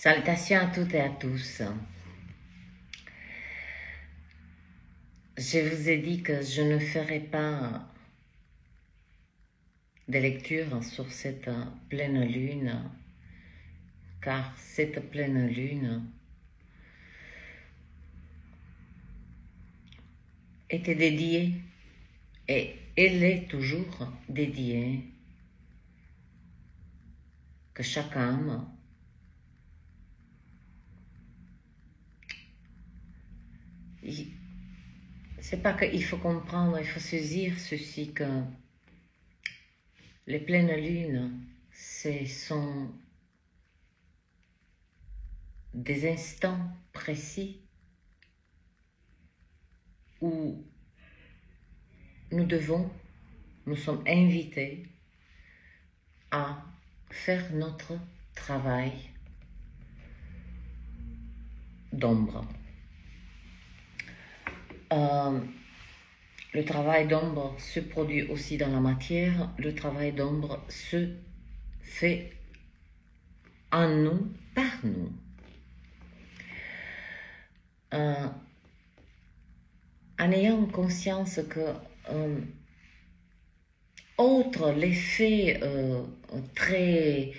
Salutations à toutes et à tous. Je vous ai dit que je ne ferai pas de lecture sur cette pleine lune, car cette pleine lune était dédiée, et elle est toujours dédiée, que chaque âme c'est pas qu'il faut comprendre, il faut saisir ceci, que les pleines lunes, ce sont des instants précis où nous sommes invités à faire notre travail d'ombre. Le travail d'ombre se produit aussi dans la matière. Le travail d'ombre se fait en nous, par nous. En ayant conscience que, outre l'effet très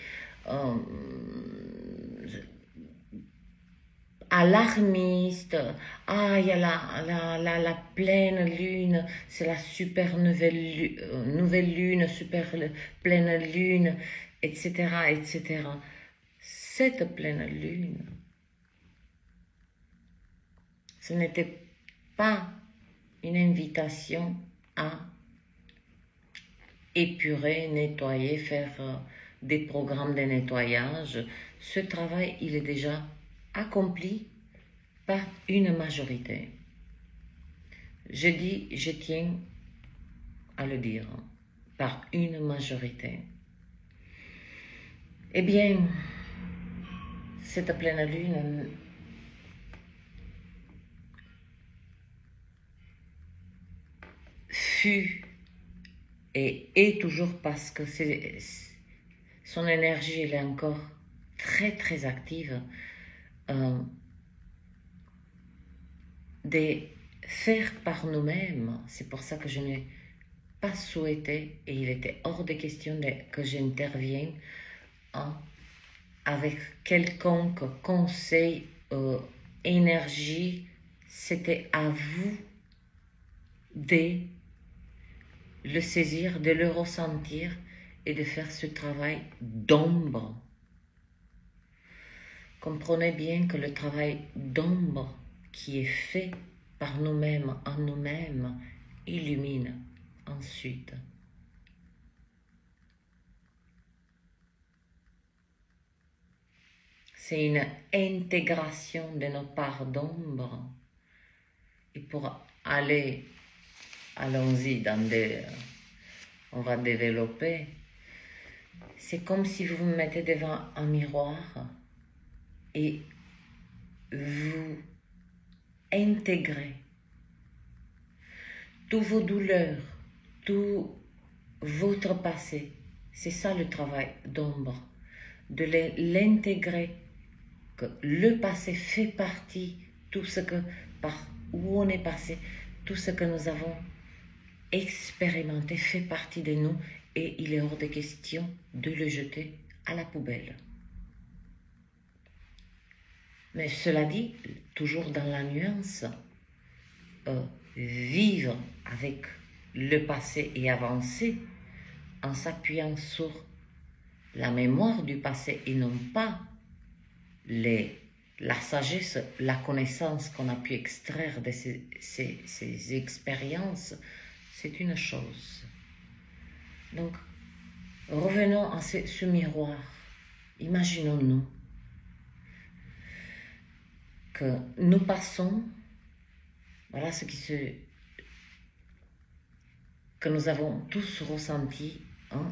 alarmiste, il y a la pleine lune, c'est la super nouvelle lune, super pleine lune, etc., etc. Cette pleine lune, ce n'était pas une invitation à épurer, nettoyer, faire des programmes de nettoyage. Ce travail, il est déjà accompli par une majorité. Je tiens à le dire, par une majorité. Eh bien, cette pleine lune fut et est toujours, parce que son énergie, elle est encore très très active, de faire par nous-mêmes. C'est pour ça que je n'ai pas souhaité, et il était hors de question que j'intervienne avec quelconque conseil, énergie. C'était à vous de le saisir, de le ressentir et de faire ce travail d'ombre. Comprenez bien que le travail d'ombre qui est fait par nous-mêmes, en nous-mêmes, illumine ensuite. C'est une intégration de nos parts d'ombre. Et pour aller, allons-y, on va développer. C'est comme si vous vous mettez devant un miroir et vous intégrez toutes vos douleurs, tout votre passé. C'est ça le travail d'ombre, de l'intégrer, que le passé fait partie, tout ce que, par où on est passé, tout ce que nous avons expérimenté fait partie de nous, et il est hors de question de le jeter à la poubelle. Mais cela dit, toujours dans la nuance, vivre avec le passé et avancer en s'appuyant sur la mémoire du passé et non pas la sagesse, la connaissance qu'on a pu extraire de ces expériences, c'est une chose. Donc, revenons à ce miroir. Imaginons-nous que nous passons, voilà que nous avons tous ressenti,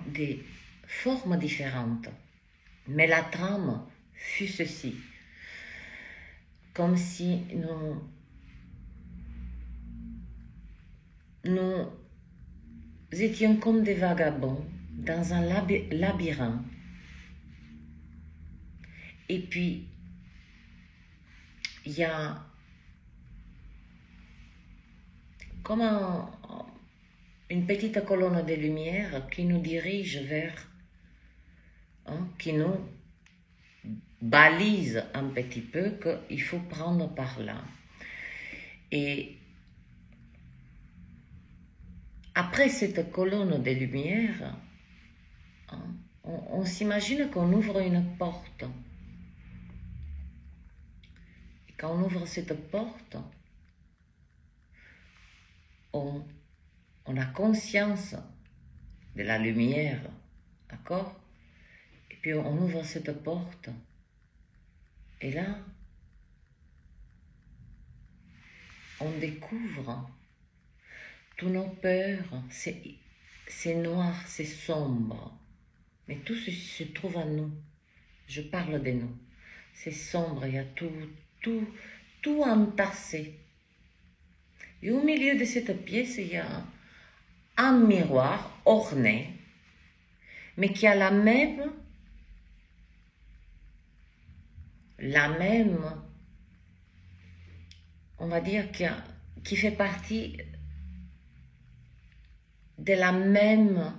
des formes différentes. Mais la trame fut ceci. Comme si nous étions comme des vagabonds dans un labyrinthe. Et puis, il y a comme une petite colonne de lumière qui nous dirige vers, qui nous balise un petit peu qu'il faut prendre par là. Et après cette colonne de lumière, on s'imagine qu'on ouvre une porte. Et quand on ouvre cette porte, on a conscience de la lumière, d'accord? Et puis on ouvre cette porte, et là, on découvre tous nos peurs, c'est noir, c'est sombre, mais tout ceci se trouve en nous. Je parle de nous. C'est sombre, il y a tout entassé. Et au milieu de cette pièce, il y a un miroir orné, mais qui a la même, on va dire, qui fait partie de la même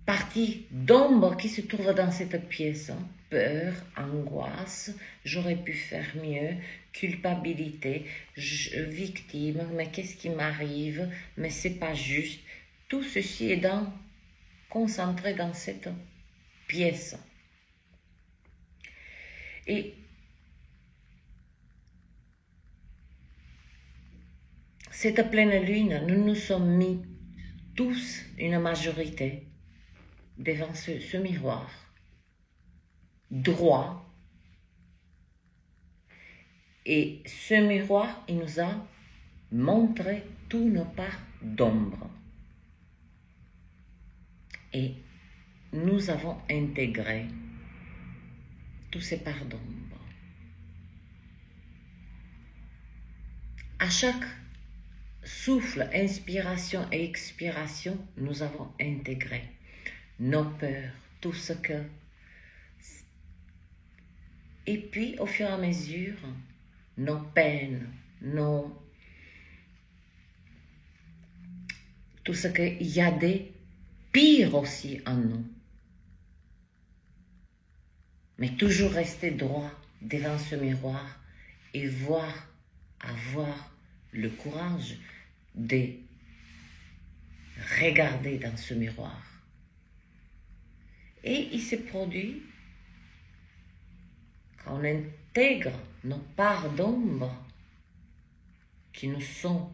partie d'ombre qui se trouve dans cette pièce. Peur, angoisse, j'aurais pu faire mieux, culpabilité, victime, mais qu'est-ce qui m'arrive, mais c'est pas juste. Tout ceci est concentré dans cette pièce. Et cette pleine lune, nous nous sommes mis tous, une majorité, devant ce miroir, droit. Et ce miroir, il nous a montré tous nos parts d'ombre. Et nous avons intégré tous ces parts d'ombre. À chaque souffle, inspiration et expiration, nous avons intégré nos peurs, tout ce que... Et puis, au fur et à mesure, nos peines, tout ce qu'il y a de pire aussi en nous. Mais toujours rester droit devant ce miroir et avoir le courage de regarder dans ce miroir. Et il se produit, quand on intègre nos parts d'ombre qui nous sont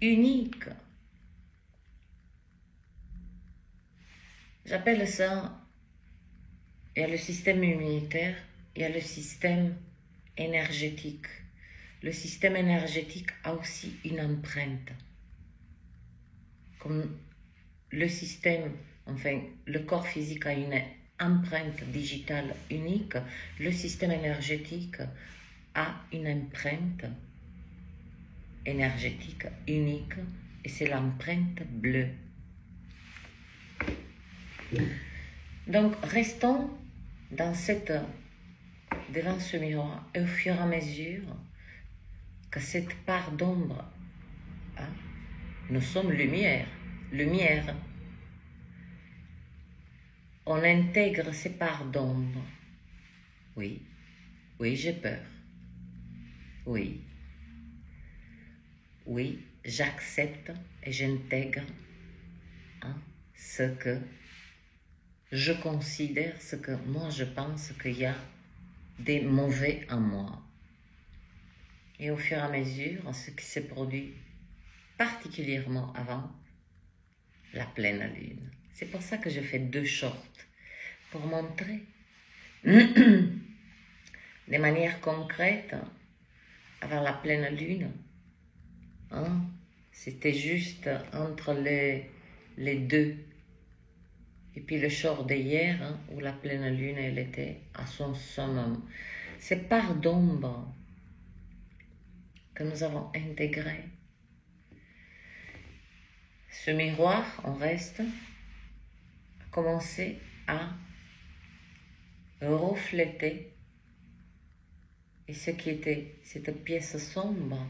uniques. J'appelle ça, il y a le système immunitaire, il y a le système énergétique. Le système énergétique a aussi une empreinte. Comme le système, enfin, le corps physique a une empreinte digitale unique, le système énergétique a une empreinte énergétique unique et c'est l'empreinte bleue. Donc, restons devant ce miroir et au fur et à mesure que cette part d'ombre, nous sommes lumière, on intègre ces parts d'ombre. Oui, j'ai peur. Oui, j'accepte et j'intègre ce que je considère, ce que moi je pense qu'il y a des mauvais en moi. Et au fur et à mesure, ce qui s'est produit particulièrement avant la pleine lune. C'est pour ça que je fais 2 shorts, pour montrer de manière concrète, avant la pleine lune, c'était juste entre les deux. Et puis le short d'hier, où la pleine lune, elle était à son summum. Ces parts d'ombre que nous avons intégrées. Ce miroir, on reste, a commencé à refléter et ce qui était cette pièce sombre.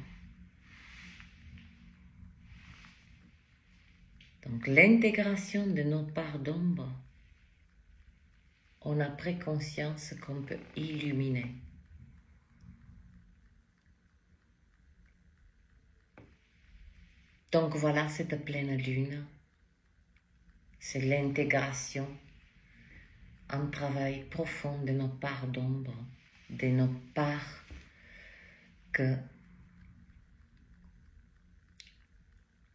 Donc l'intégration de nos parts d'ombre, on a pris conscience qu'on peut illuminer. Donc voilà cette pleine lune, c'est l'intégration, un travail profond de nos parts d'ombre, de nos parts que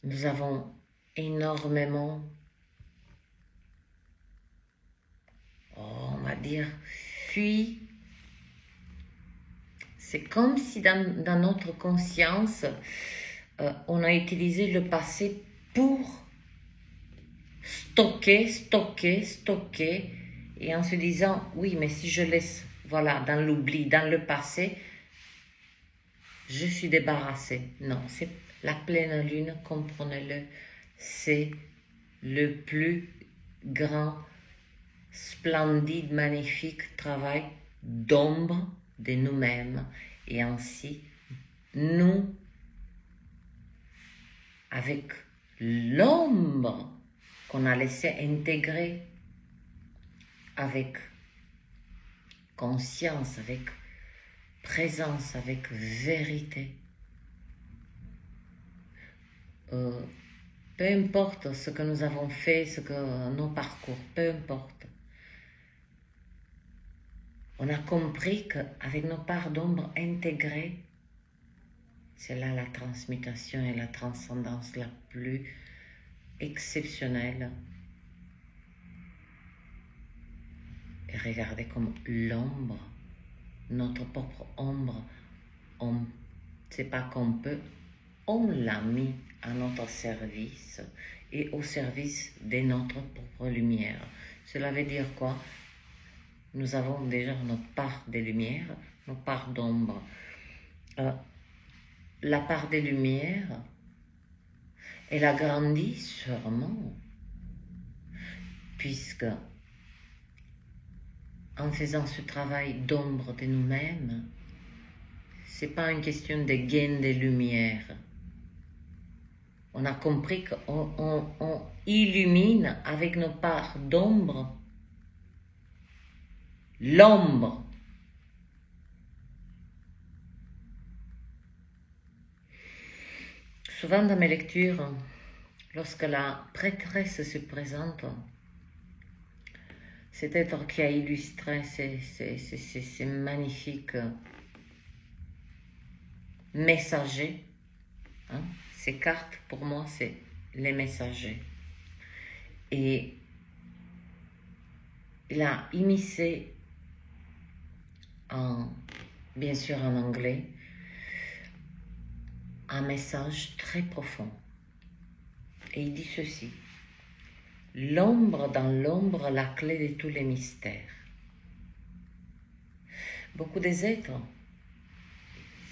nous avons énormément, on va dire, fui. C'est comme si dans notre conscience, on a utilisé le passé pour stocker, et en se disant, oui, mais si je laisse, voilà, dans l'oubli, dans le passé, je suis débarrassée. Non, c'est la pleine lune, comprenez-le, c'est le plus grand, splendide, magnifique travail d'ombre de nous-mêmes. Et ainsi, nous, avec l'ombre qu'on a laissé intégrer, avec conscience, avec présence, avec vérité. Peu importe ce que nous avons fait, ce que nos parcours, peu importe. On a compris qu'avec nos parts d'ombre intégrées, c'est là la transmutation et la transcendance la plus exceptionnelle. Et regardez comme l'ombre, notre propre ombre, c'est pas qu'on peut, on l'a mis à notre service et au service de notre propre lumière. Cela veut dire quoi? Nous avons déjà notre part de lumière, nos parts d'ombre. La part de lumière, elle a grandi sûrement, puisque en faisant ce travail d'ombre de nous-mêmes, c'est pas une question de gain de lumière. On a compris qu'on illumine avec nos parts d'ombre l'ombre. Souvent dans mes lectures, lorsque la prêtresse se présente, cet être qui a illustré ces magnifiques messagers, hein, ces cartes pour moi c'est les messagers, et il a immiscé bien sûr en anglais, un message très profond. Et il dit ceci: l'ombre dans l'ombre, la clé de tous les mystères. Beaucoup des êtres,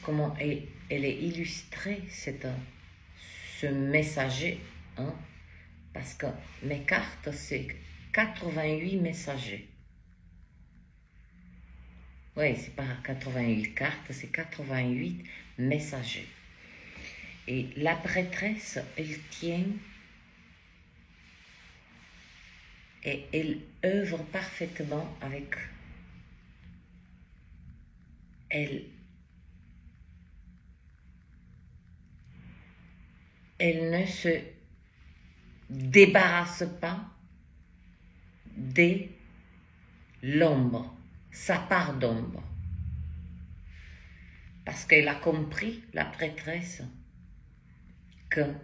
comment elle est illustrée, ce messager, hein, parce que mes cartes, c'est 88 messagers. Oui, c'est pas 88 cartes, c'est 88 messagers. Et la prêtresse, elle tient et elle œuvre parfaitement avec elle. Elle ne se débarrasse pas de l'ombre, sa part d'ombre. Parce qu'elle a compris, la prêtresse, que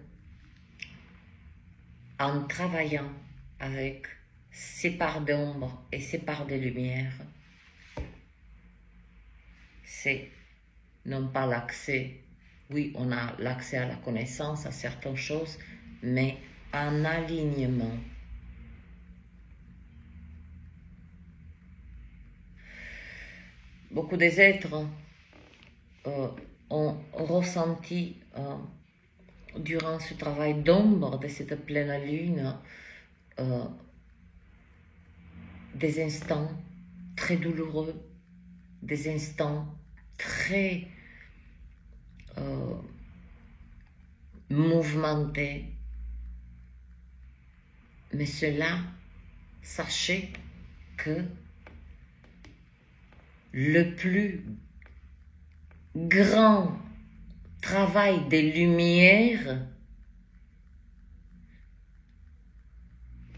en travaillant avec ses parts d'ombre et ses parts de lumière, c'est non pas l'accès, oui, on a l'accès à la connaissance, à certaines choses, mais en alignement. Beaucoup des êtres ont ressenti durant ce travail d'ombre de cette pleine lune des instants très douloureux, des instants très mouvementé. Mais cela, sachez que le plus grand travail des lumières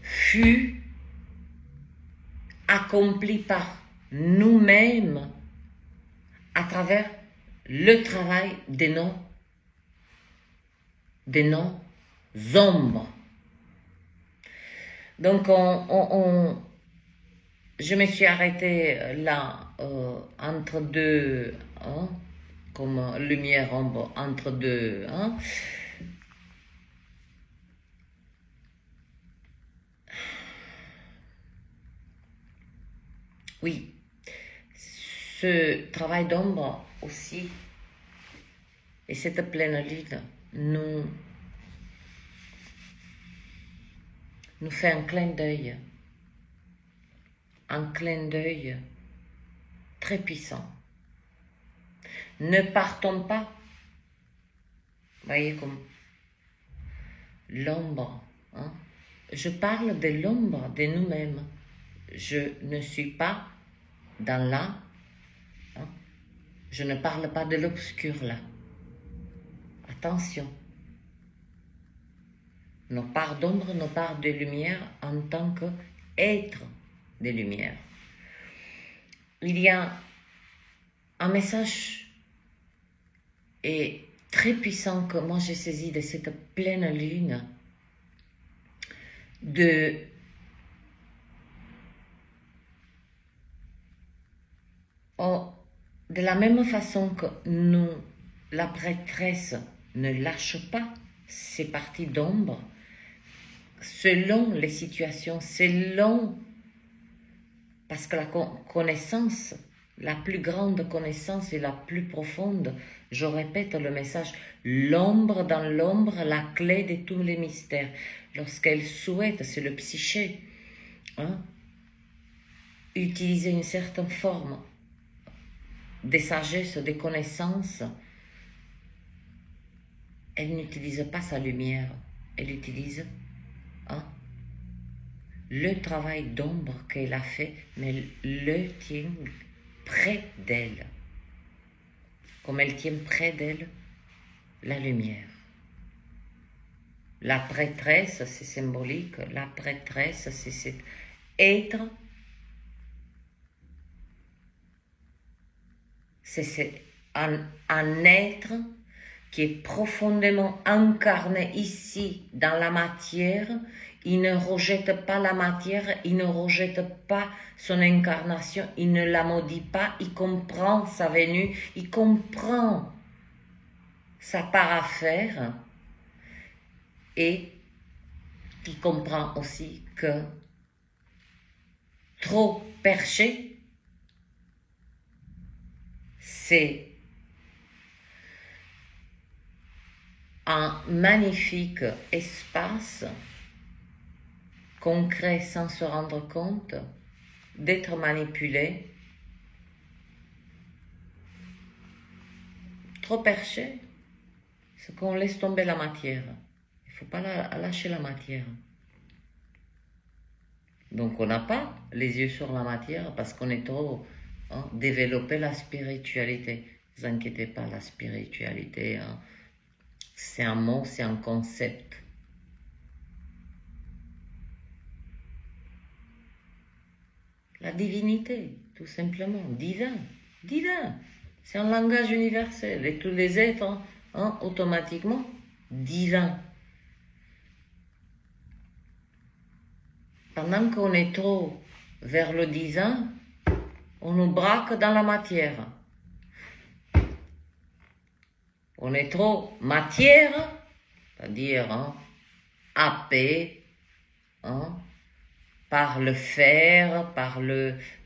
fut accompli par nous-mêmes à travers le travail de nos ombres. Donc, je me suis arrêtée là, entre deux, hein, comme lumière, ombre, entre deux. Hein. Oui, ce travail d'ombre aussi, et cette pleine lune, nous fait un clin d'œil très puissant. Ne partons pas, voyez comme l'ombre, hein? Je parle de l'ombre de nous-mêmes. Je ne suis pas dans là, hein? Je ne parle pas de l'obscur là. Attention. Nos parts d'ombre, nos parts de lumière en tant qu'être de lumière. Il y a un message très puissant que moi j'ai saisi de cette pleine lune, de la même façon que nous, la prêtresse ne lâche pas ses parties d'ombre, selon les situations, parce que la connaissance, la plus grande connaissance et la plus profonde, je répète le message, l'ombre dans l'ombre, la clé de tous les mystères. Lorsqu'elle souhaite, c'est le psyché, hein, utiliser une certaine forme de sagesse, de connaissance, elle n'utilise pas sa lumière, elle utilise le travail d'ombre qu'elle a fait, mais le tient près d'elle, comme elle tient près d'elle la lumière. La prêtresse, c'est symbolique, la prêtresse, c'est cet être, c'est un être qui est profondément incarné ici dans la matière. Il ne rejette pas la matière, il ne rejette pas son incarnation, il ne la maudit pas, il comprend sa venue, il comprend sa part à faire et il comprend aussi que trop perché, c'est un magnifique espace concret sans se rendre compte d'être manipulé, trop perché, c'est qu'on laisse tomber la matière. Il ne faut pas lâcher la matière. Donc on n'a pas les yeux sur la matière parce qu'on est trop développé la spiritualité. Ne vous inquiétez pas, la spiritualité, c'est un mot, c'est un concept. La divinité, tout simplement, divin, c'est un langage universel et tous les êtres, automatiquement, divins. Pendant qu'on est trop vers le divin, on nous braque dans la matière. On est trop matière, c'est-à-dire happé, par le faire, par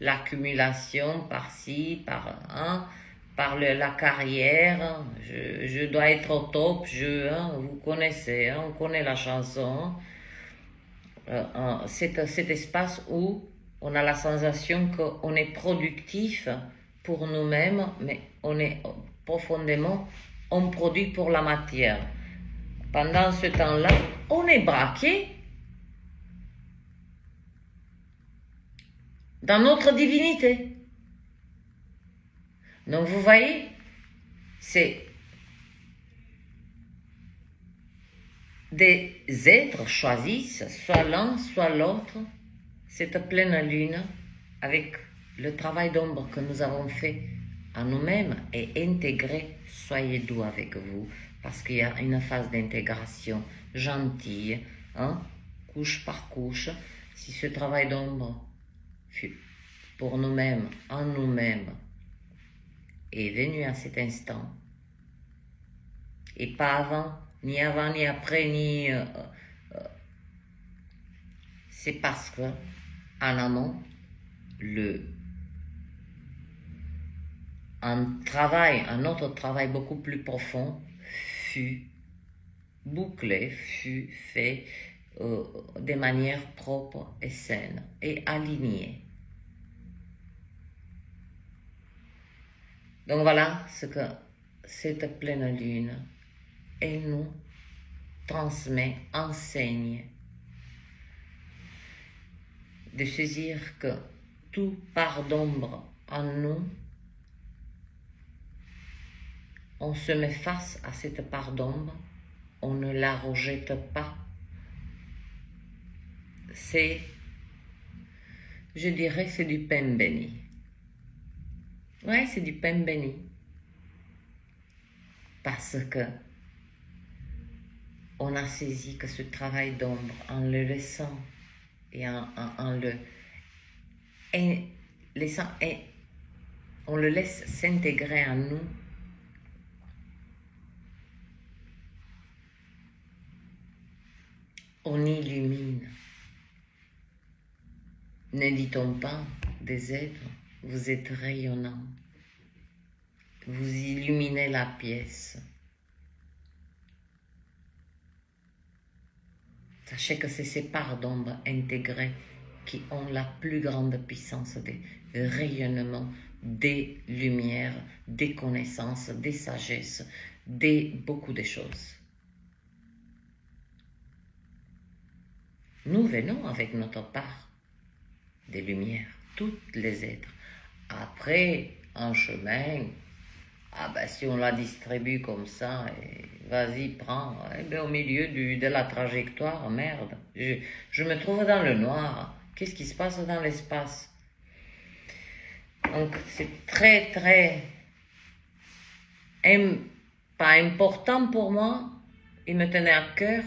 l'accumulation, par ci, par la carrière. Je dois être au top, vous connaissez, on connaît la chanson. Cet espace où on a la sensation qu'on est productif pour nous-mêmes, mais on est profondément, on produit pour la matière. Pendant ce temps-là, on est braqué dans notre divinité. Donc vous voyez, c'est des êtres choisissent soit l'un, soit l'autre, cette pleine lune, avec le travail d'ombre que nous avons fait à nous-mêmes et intégré, soyez doux avec vous, parce qu'il y a une phase d'intégration gentille, hein, couche par couche. Si ce travail d'ombre pour nous-mêmes, en nous-mêmes, est venu à cet instant, et pas avant, ni après, ni... c'est parce que, en amont, un autre travail beaucoup plus profond fut bouclé, fut fait de manière propre et saine et alignée. Donc voilà ce que cette pleine lune, elle nous transmet, enseigne, de saisir que tout part d'ombre en nous, on se met face à cette part d'ombre, on ne la rejette pas. C'est, je dirais, c'est du pain béni. Ouais, c'est du pain béni. Parce que on a saisi que ce travail d'ombre, en le laissant et en le laissant, on le laisse s'intégrer en nous, on illumine. Ne dit-on pas des êtres, vous êtes rayonnants, vous illuminez la pièce. Sachez que c'est ces parts d'ombre intégrées qui ont la plus grande puissance des rayonnements, des lumières, des connaissances, des sagesses, beaucoup de choses. Nous venons avec notre part des lumières, toutes les êtres. Après, en chemin, si on la distribue comme ça, vas-y, prends. Au milieu de la trajectoire, merde, je me trouve dans le noir. Qu'est-ce qui se passe dans l'espace? Donc, c'est très, très pas important pour moi. Il me tenait à cœur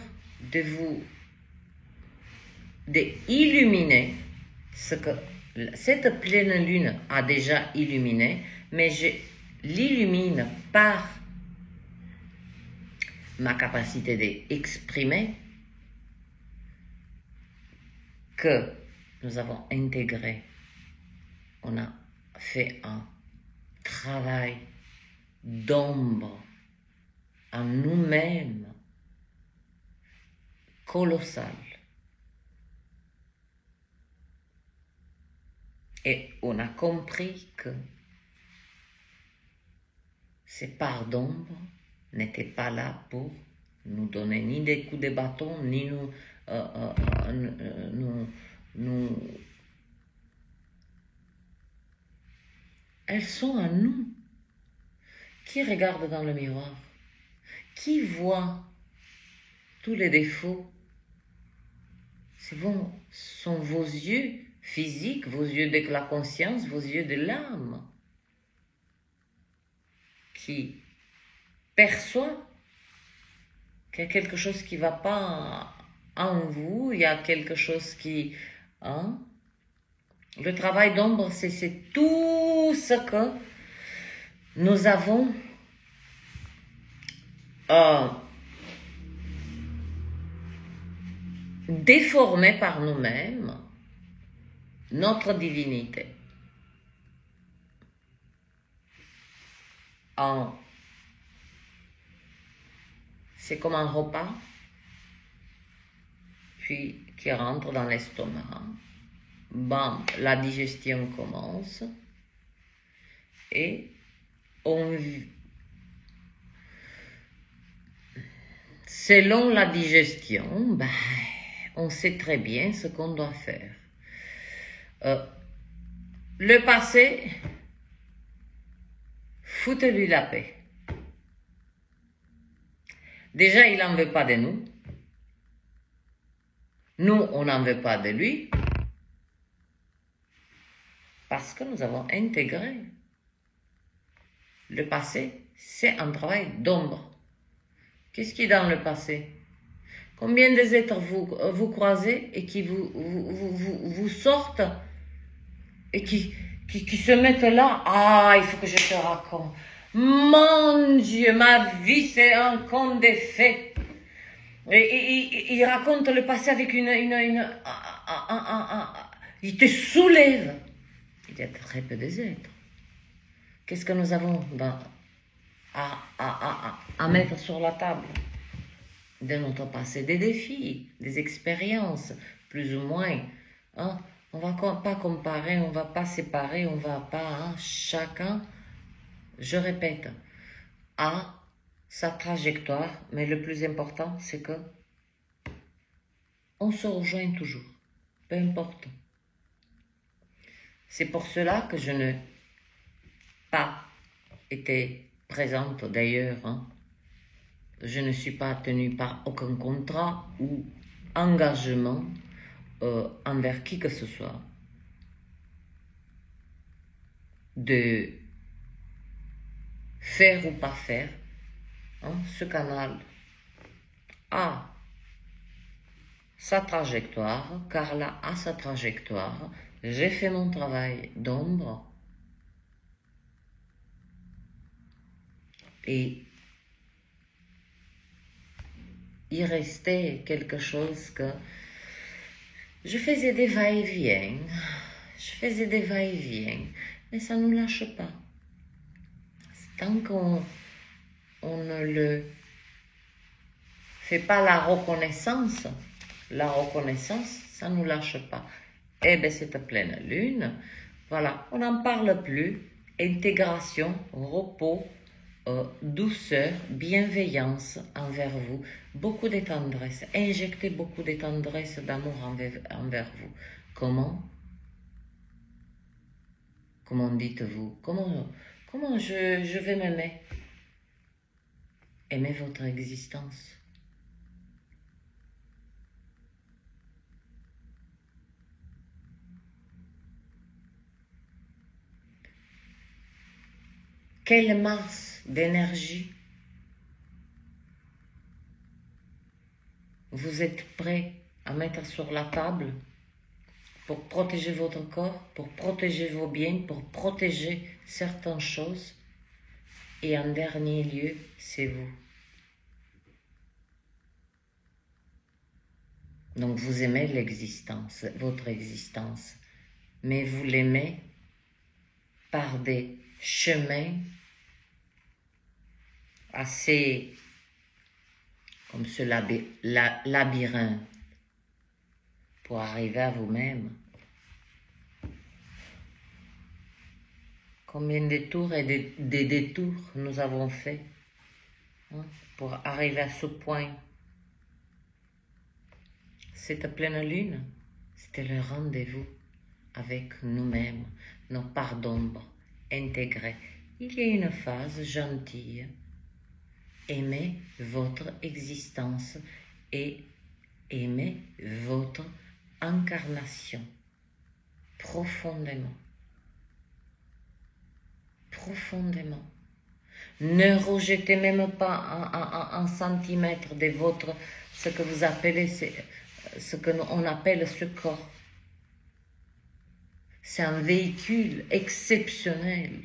d'illuminer ce que cette pleine lune a déjà illuminé, mais je l'illumine par ma capacité d'exprimer que nous avons intégré, on a fait un travail d'ombre en nous-mêmes colossal. Et on a compris que ces parts d'ombre n'étaient pas là pour nous donner ni des coups de bâton, ni Elles sont à nous. Qui regarde dans le miroir? Qui voit tous les défauts? Ce sont vos yeux physiques, vos yeux de la conscience, vos yeux de l'âme qui perçoit qu'il y a quelque chose qui ne va pas en vous, il y a quelque chose qui... Hein? Le travail d'ombre, c'est tout ce que nous avons déformé par nous-mêmes, notre divinité. C'est comme un repas, puis qui rentre dans l'estomac. Bam, la digestion commence. Et selon la digestion, ben, on sait très bien ce qu'on doit faire. Le passé, foutez-lui la paix. Déjà, il n'en veut pas de nous. Nous, on n'en veut pas de lui. Parce que nous avons intégré. Le passé, c'est un travail d'ombre. Qu'est-ce qui est dans le passé? Combien des êtres vous croisez et qui vous sortent et qui se mettent là? Ah, il faut que je te raconte. Mon Dieu, ma vie, c'est un conte de fées. Et il raconte le passé avec il te soulève. Il y a très peu des êtres. Qu'est-ce que nous avons à mettre sur la table de notre passé? Des défis, des expériences, plus ou moins. Hein? On ne va pas comparer, on ne va pas séparer, on ne va pas, chacun, je répète, a sa trajectoire, mais le plus important, c'est que on se rejoint toujours, peu importe. C'est pour cela que je n'ai pas été présente d'ailleurs. Hein. Je ne suis pas tenue par aucun contrat ou engagement envers qui que ce soit de faire ou pas faire. Hein, ce canal a sa trajectoire, Carla a sa trajectoire, j'ai fait mon travail d'ombre et il restait quelque chose que je faisais des va-et-vient, mais ça ne nous lâche pas. Tant qu'on ne le fait pas la reconnaissance, ça ne nous lâche pas. Eh bien, cette pleine lune, voilà, on n'en parle plus. Intégration, repos, douceur, bienveillance envers vous, beaucoup de tendresse. Injectez beaucoup de tendresse, d'amour envers vous. Comment dites-vous? Comment je vais m'aimer? Aimez votre existence. Quelle masse d'énergie vous êtes prêt à mettre sur la table pour protéger votre corps, pour protéger vos biens, pour protéger certaines choses? Et en dernier lieu, c'est vous. Donc vous aimez l'existence, votre existence, mais vous l'aimez par des chemins assez comme ce labyrinthe pour arriver à vous-même. Combien de tours et des détours nous avons fait pour arriver à ce point? Cette pleine lune, c'était le rendez-vous avec nous-mêmes, nos parts d'ombre intégrées. Il y a une phase gentille. Aimez votre existence et aimez votre incarnation profondément. Profondément. Ne rejetez même pas un centimètre de votre, ce que vous appelez, ce que on appelle ce corps. C'est un véhicule exceptionnel.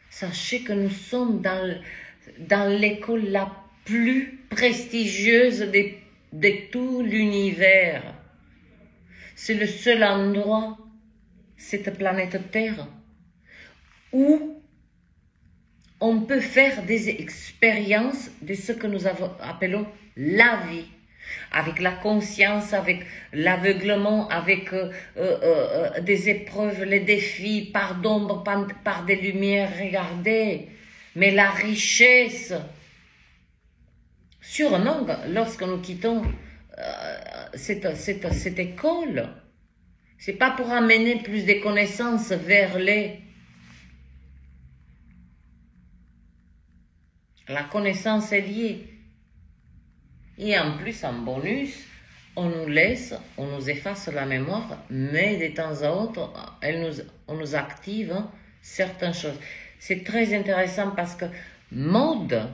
Sachez que nous sommes dans l'école la plus prestigieuse de tout l'univers. C'est le seul endroit, cette planète Terre, où on peut faire des expériences de ce que nous appelons la vie. avec la conscience, avec l'aveuglement, avec des épreuves, les défis, par d'ombre, par des lumières, regardez. Mais la richesse, sûrement, lorsque nous quittons cette école, c'est pas pour amener plus de connaissances vers les... La connaissance est liée. Et en plus, en bonus, on nous laisse, on nous efface la mémoire, mais de temps à autre, on nous active certaines choses. C'est très intéressant parce que Maude,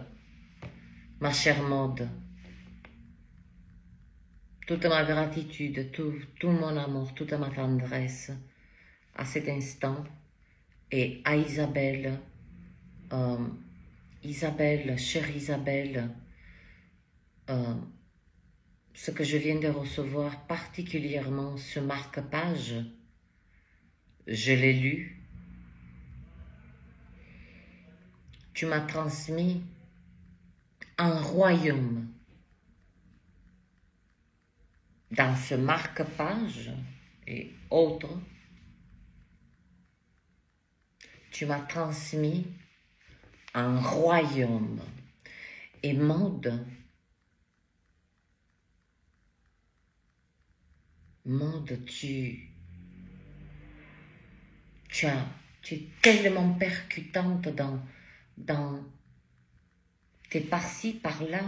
ma chère Maude, toute ma gratitude, tout mon amour, toute ma tendresse à cet instant, et à Isabelle, chère Isabelle, ce que je viens de recevoir, particulièrement ce marque-page, je l'ai lu. Tu m'as transmis un royaume. Dans ce marque-page et autres, tu m'as transmis un royaume. Et Maude, tu es tellement percutante dans tes par-ci, par-là.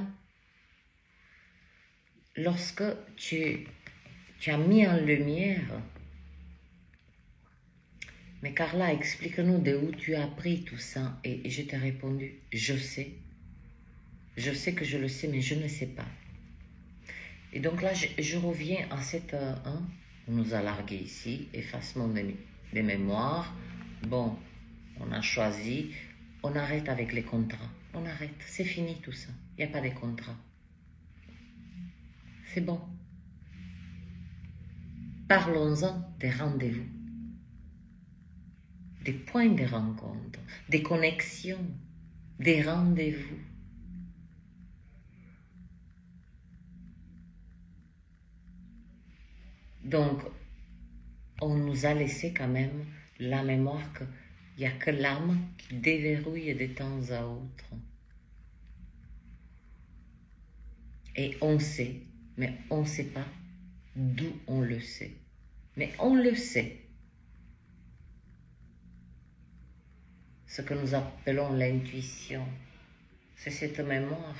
Lorsque tu as mis en lumière, mais Carla, explique-nous de où tu as appris tout ça. Et je t'ai répondu, je sais que je le sais, mais je ne sais pas. Et donc là, je reviens à cette... on nous a largué ici, effacement des mémoires. Bon, on a choisi, on arrête avec les contrats. On arrête, c'est fini tout ça. Il n'y a pas de contrats. C'est bon. Parlons-en des rendez-vous, des points de rencontre, des connexions, des rendez-vous. Donc, on nous a laissé quand même la mémoire qu'il n'y a que l'âme qui déverrouille de temps à autre. Et on sait, mais on ne sait pas d'où on le sait. Mais on le sait. Ce que nous appelons l'intuition, c'est cette mémoire.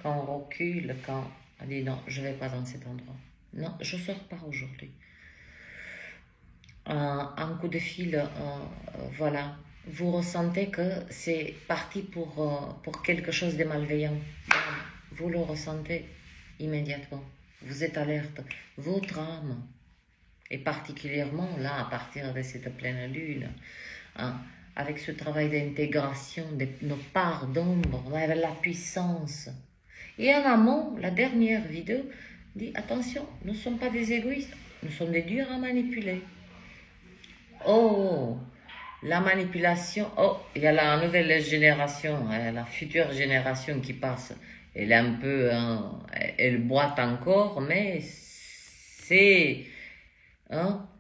Quand on recule, quand on dit non, je ne vais pas dans cet endroit. Non, je ne sors pas aujourd'hui. Un coup de fil, voilà. Vous ressentez que c'est parti pour quelque chose de malveillant. Vous le ressentez immédiatement. Vous êtes alerte. Votre âme, et particulièrement là, à partir de cette pleine lune, avec ce travail d'intégration de nos parts d'ombre, avec la puissance. Et en amont, la dernière vidéo dit, attention, nous ne sommes pas des égoïstes, nous sommes des durs à manipuler. Oh, la manipulation, oh, il y a la nouvelle génération, la future génération qui passe. Elle est un peu, elle boite encore, mais c'est,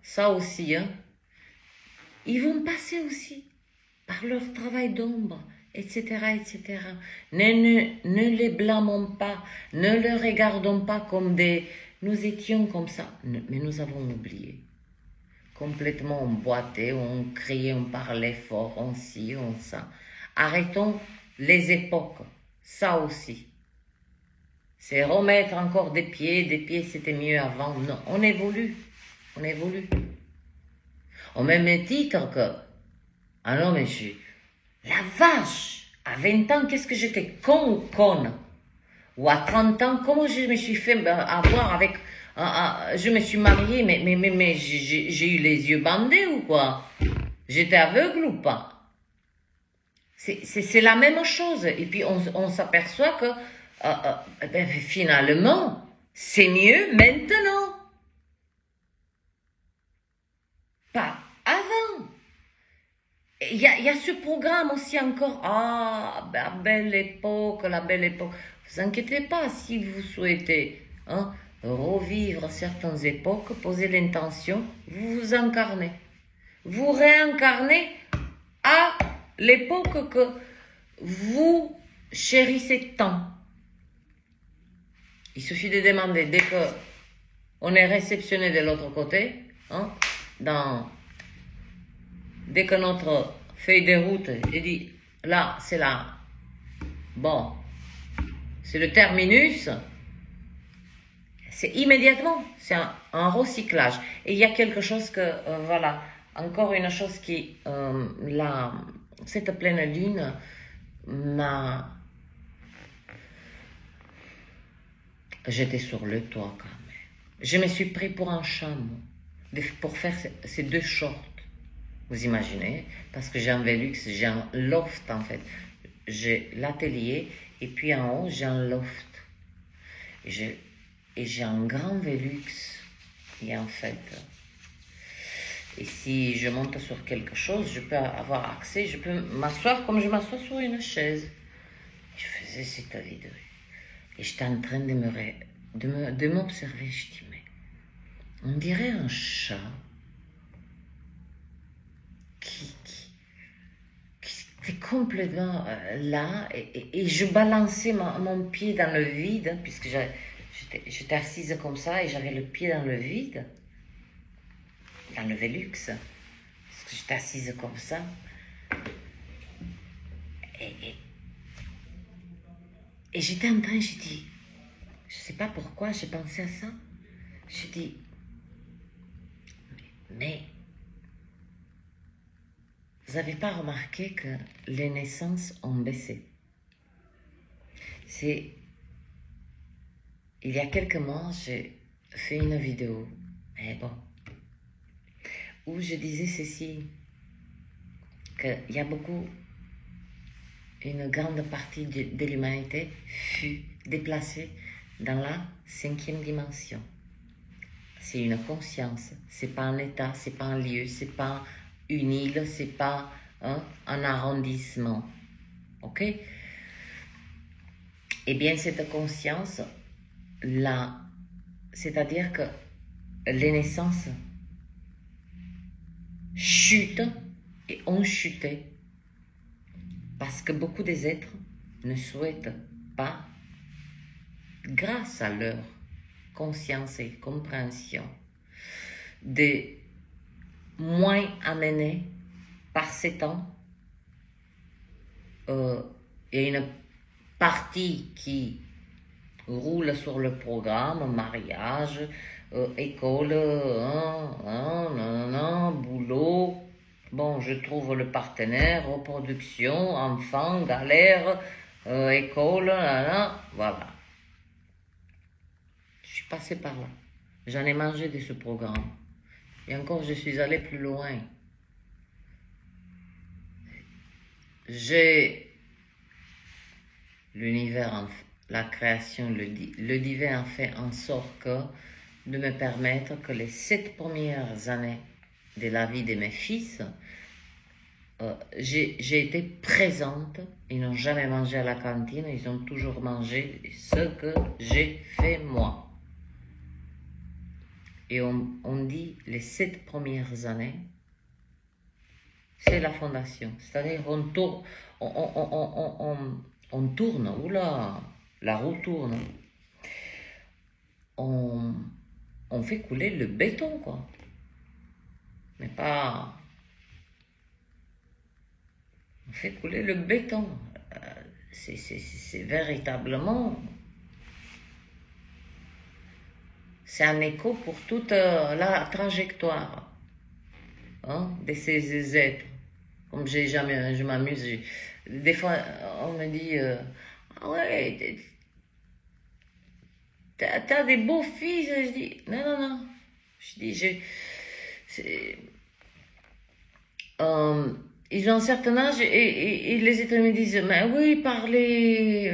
ça aussi, ils vont passer aussi par leur travail d'ombre, etc., etc. Ne les blâmons pas, ne les regardons pas comme des... Nous étions comme ça, mais nous avons oublié. Complètement emboîté, on criait, on parlait fort, on ci, on ça. Arrêtons les époques, ça aussi. C'est remettre encore des pieds c'était mieux avant. Non, on évolue, on évolue. Au même titre que, ah non mais la vache, à 20 ans, qu'est-ce que j'étais con ou conne? Ou à 30 ans, comment je me suis fait avoir avec... je me suis mariée, mais j'ai eu les yeux bandés ou quoi? J'étais aveugle ou pas? C'est la même chose. Et puis on s'aperçoit que finalement, c'est mieux maintenant. Pas avant. Il y a ce programme aussi encore. Ah, la belle époque, la belle époque. Vous inquiétez pas, si vous souhaitez hein, revivre certaines époques, poser l'intention, vous vous incarnez. Vous réincarnez à l'époque que vous chérissez tant. Il suffit de demander, dès qu'on est réceptionné de l'autre côté, hein, dès que notre feuille de route est dit, là, c'est là, bon, c'est le terminus, c'est immédiatement, c'est un recyclage. Et il y a quelque chose que, voilà, encore une chose qui, cette pleine lune m'a jeté sur le toit quand même. Je me suis pris pour un chameau pour faire ces 2 shorts. Vous imaginez? Parce que j'ai un Velux, j'ai un loft en fait. J'ai l'atelier et puis en haut j'ai un loft. Et j'ai un grand Velux. Et en fait, et si je monte sur quelque chose, je peux avoir accès, je peux m'asseoir comme je m'assois sur une chaise. Je faisais cette vidéo. Et j'étais en train de m'observer. Je dis, mais on dirait un chat qui était complètement là. Et je balançais mon pied dans le vide, hein, puisque j'étais assise comme ça et j'avais le pied dans le vide, dans le Velux. Parce que j'étais assise comme ça. Et j'étais en train, j'ai dit, je ne sais pas pourquoi j'ai pensé à ça. J'ai dit, mais vous n'avez pas remarqué que les naissances ont baissé? Il y a quelques mois, j'ai fait une vidéo, mais bon, où je disais ceci, qu'il y a une grande partie de l'humanité fut déplacée dans la 5e dimension. C'est une conscience, c'est pas un état, c'est pas un lieu, c'est pas une île, c'est pas un arrondissement. Ok? Eh bien, cette conscience, là, c'est-à-dire que les naissances chutent et ont chuté parce que beaucoup des êtres ne souhaitent pas, grâce à leur conscience et compréhension, de moins amenés par ces temps. Il y a une partie qui roule sur le programme, mariage, école, boulot, bon, je trouve le partenaire, reproduction, enfant, galère, école, voilà. Je suis passée par là. J'en ai mangé de ce programme. Et encore, je suis allée plus loin. J'ai l'univers, la création, le divin a fait en sorte de me permettre que les 7 premières années de la vie de mes fils, j'ai été présente. Ils n'ont jamais mangé à la cantine, ils ont toujours mangé ce que j'ai fait moi. Et on dit les 7 premières années, c'est la fondation. C'est-à-dire on tourne, oula, la roue tourne. On fait couler le béton, quoi. Mais pas... On fait couler le béton. C'est véritablement... C'est un écho pour toute la trajectoire, hein, de ces êtres. Comme je m'amuse. Des fois, on me dit, ah ouais, t'as des beaux fils. Je dis, non. Je dis, ils ont un certain âge et les êtres me disent, mais oui, parlez,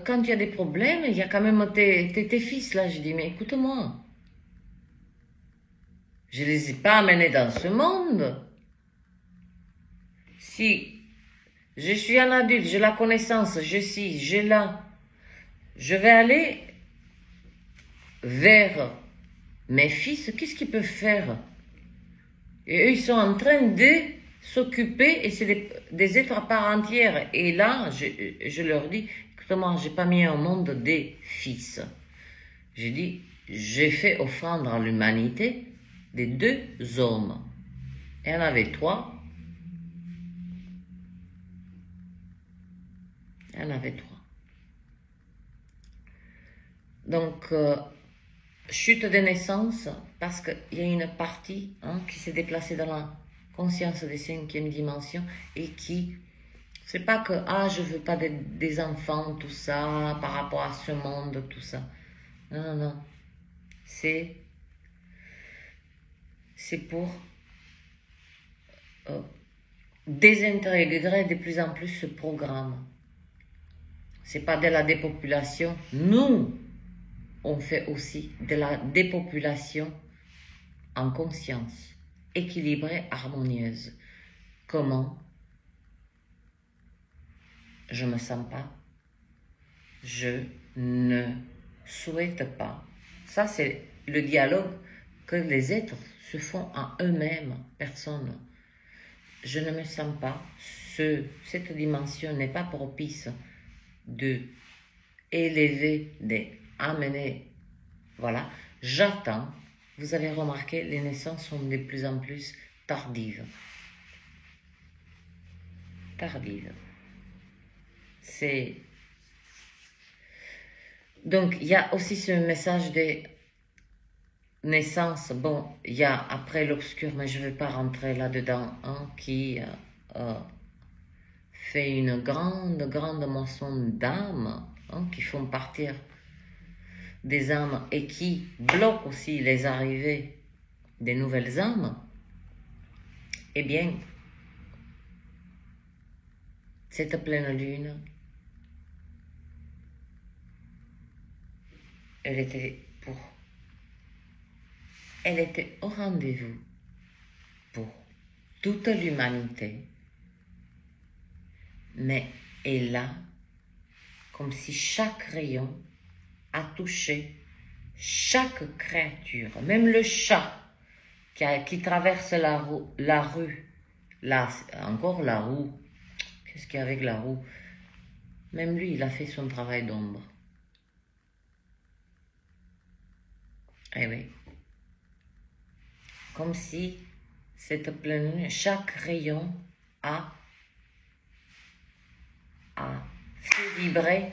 quand il y a des problèmes, il y a quand même tes fils là. Je dis, mais écoute-moi, je ne les ai pas amenés dans ce monde. Si je suis un adulte, j'ai la connaissance, j'ai là, je vais aller vers mes fils, qu'est-ce qu'ils peuvent faire? Et eux, ils sont en train de s'occuper, et c'est des êtres à part entière. Et là, je leur dis, écoute-moi, j'ai pas mis au monde des fils. J'ai dit, j'ai fait offrande à l'humanité des 2 hommes. Il y en avait 3. Il y en avait 3. Donc, chute de naissance, parce qu'il y a une partie qui s'est déplacée dans la conscience des 5e dimensions et qui, c'est pas que, je veux pas des enfants, tout ça, par rapport à ce monde, tout ça. Non, non, non. C'est pour désintégrer de plus en plus ce programme. C'est pas de la dépopulation. Nous, on fait aussi de la dépopulation en conscience, équilibrée, harmonieuse. Comment? Je me sens pas. Je ne souhaite pas. Ça, c'est le dialogue que les êtres se font en eux-mêmes, personne. Je ne me sens pas. Cette dimension n'est pas propice de élever, d'amener. Voilà. J'attends. Vous avez remarqué, les naissances sont de plus en plus tardives. C'est... Donc, il y a aussi ce message des naissances. Bon, il y a après l'obscur, mais je ne vais pas rentrer là-dedans, qui fait une grande moisson d'âmes qui font partir des âmes et qui bloquent aussi les arrivées des nouvelles âmes. Eh bien, cette pleine lune, elle était au rendez-vous pour toute l'humanité, mais est là comme si chaque rayon a touché chaque créature, même le chat qui traverse la rue, là, encore la roue, qu'est-ce qu'il y a avec la roue? Même lui, il a fait son travail d'ombre. Eh oui. Comme si cette pleine lune, chaque rayon a fait vibrer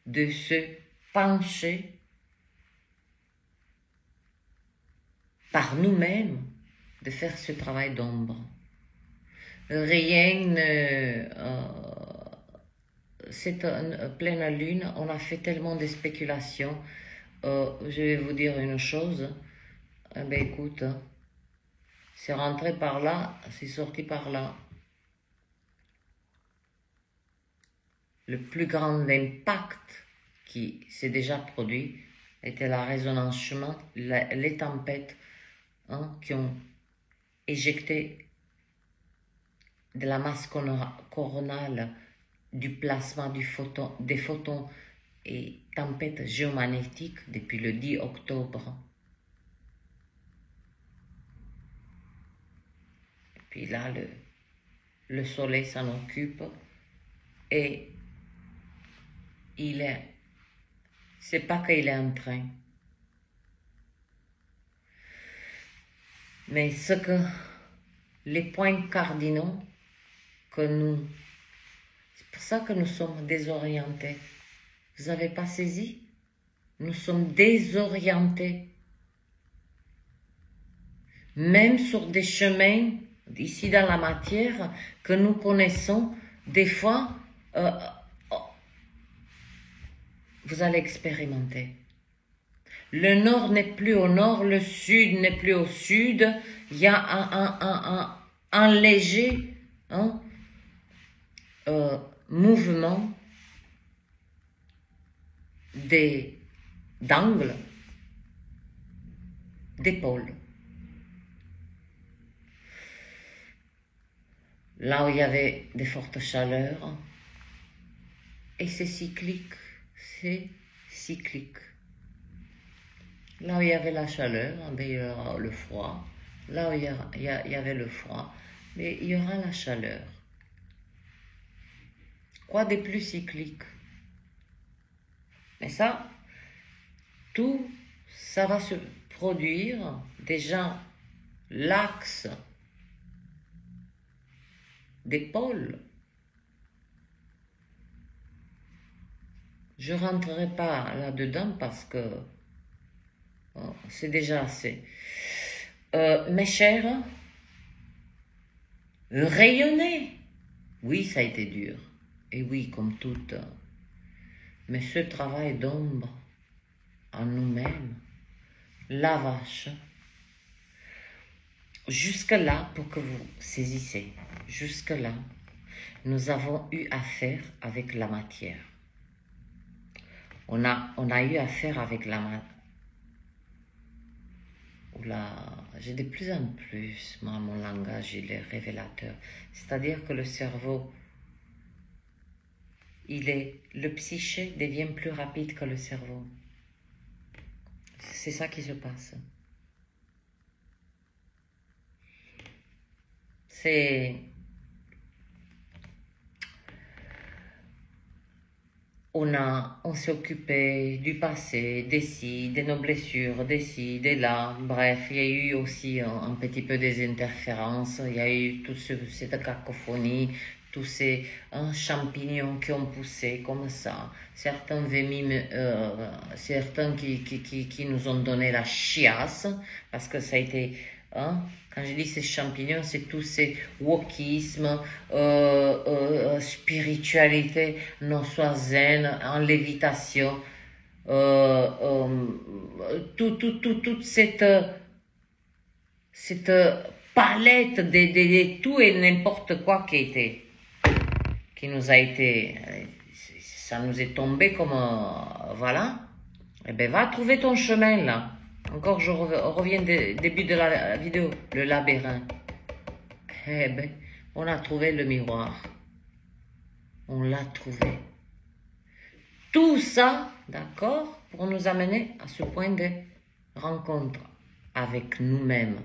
de se pencher par nous-mêmes, de faire ce travail d'ombre. Rien, cette pleine lune, on a fait tellement de spéculations. Je vais vous dire une chose. Écoute, c'est rentré par là, c'est sorti par là. Le plus grand impact qui s'est déjà produit était la résonance chemin, les tempêtes qui ont éjecté de la masse coronale, du plasma, des photons et tempêtes géomagnétiques depuis le 10 octobre. Et puis là, le soleil s'en occupe et c'est pas qu'il est en train, mais les points cardinaux c'est pour ça que nous sommes désorientés. Vous n'avez pas saisi? Nous sommes désorientés. Même sur des chemins, ici dans la matière, que nous connaissons, des fois, vous allez expérimenter. Le nord n'est plus au nord, le sud n'est plus au sud. Il y a un léger mouvement d'angle, d'épaule. Là où il y avait des fortes chaleurs, et c'est cyclique, c'est cyclique. Là où il y avait la chaleur, il y aura le froid. Là où il y avait le froid, mais il y aura la chaleur. Quoi de plus cyclique? Mais ça, tout ça va se produire déjà l'axe des pôles. Je ne rentrerai pas là-dedans parce que c'est déjà assez. Mes chers, rayonner. Oui, ça a été dur. Et oui, comme tout. Mais ce travail d'ombre en nous-mêmes, la vache, jusque-là, pour que vous saisissez, jusque-là, nous avons eu affaire avec la matière. On a eu affaire avec la matière. J'ai de plus en plus, moi, mon langage, il est révélateur. C'est-à-dire que le cerveau, le psyché devient plus rapide que le cerveau. C'est ça qui se passe. On s'est occupé du passé, des ci, de nos blessures, des ci, des là. Bref, il y a eu aussi un petit peu des interférences. Il y a eu toute cette cacophonie, tous ces champignons qui ont poussé comme ça. Certains certains qui nous ont donné la chiasse, parce que ça a été... quand je dis ces champignons, c'est tous ces wokismes, spiritualité, non soit zen, en lévitation, toute cette palette de tout et n'importe quoi qui nous a été, ça nous est tombé comme, voilà. Eh ben, va trouver ton chemin, là. Encore, je reviens au début de la vidéo, le labyrinthe. Eh ben, on a trouvé le miroir. On l'a trouvé. Tout ça, d'accord, pour nous amener à ce point de rencontre avec nous-mêmes.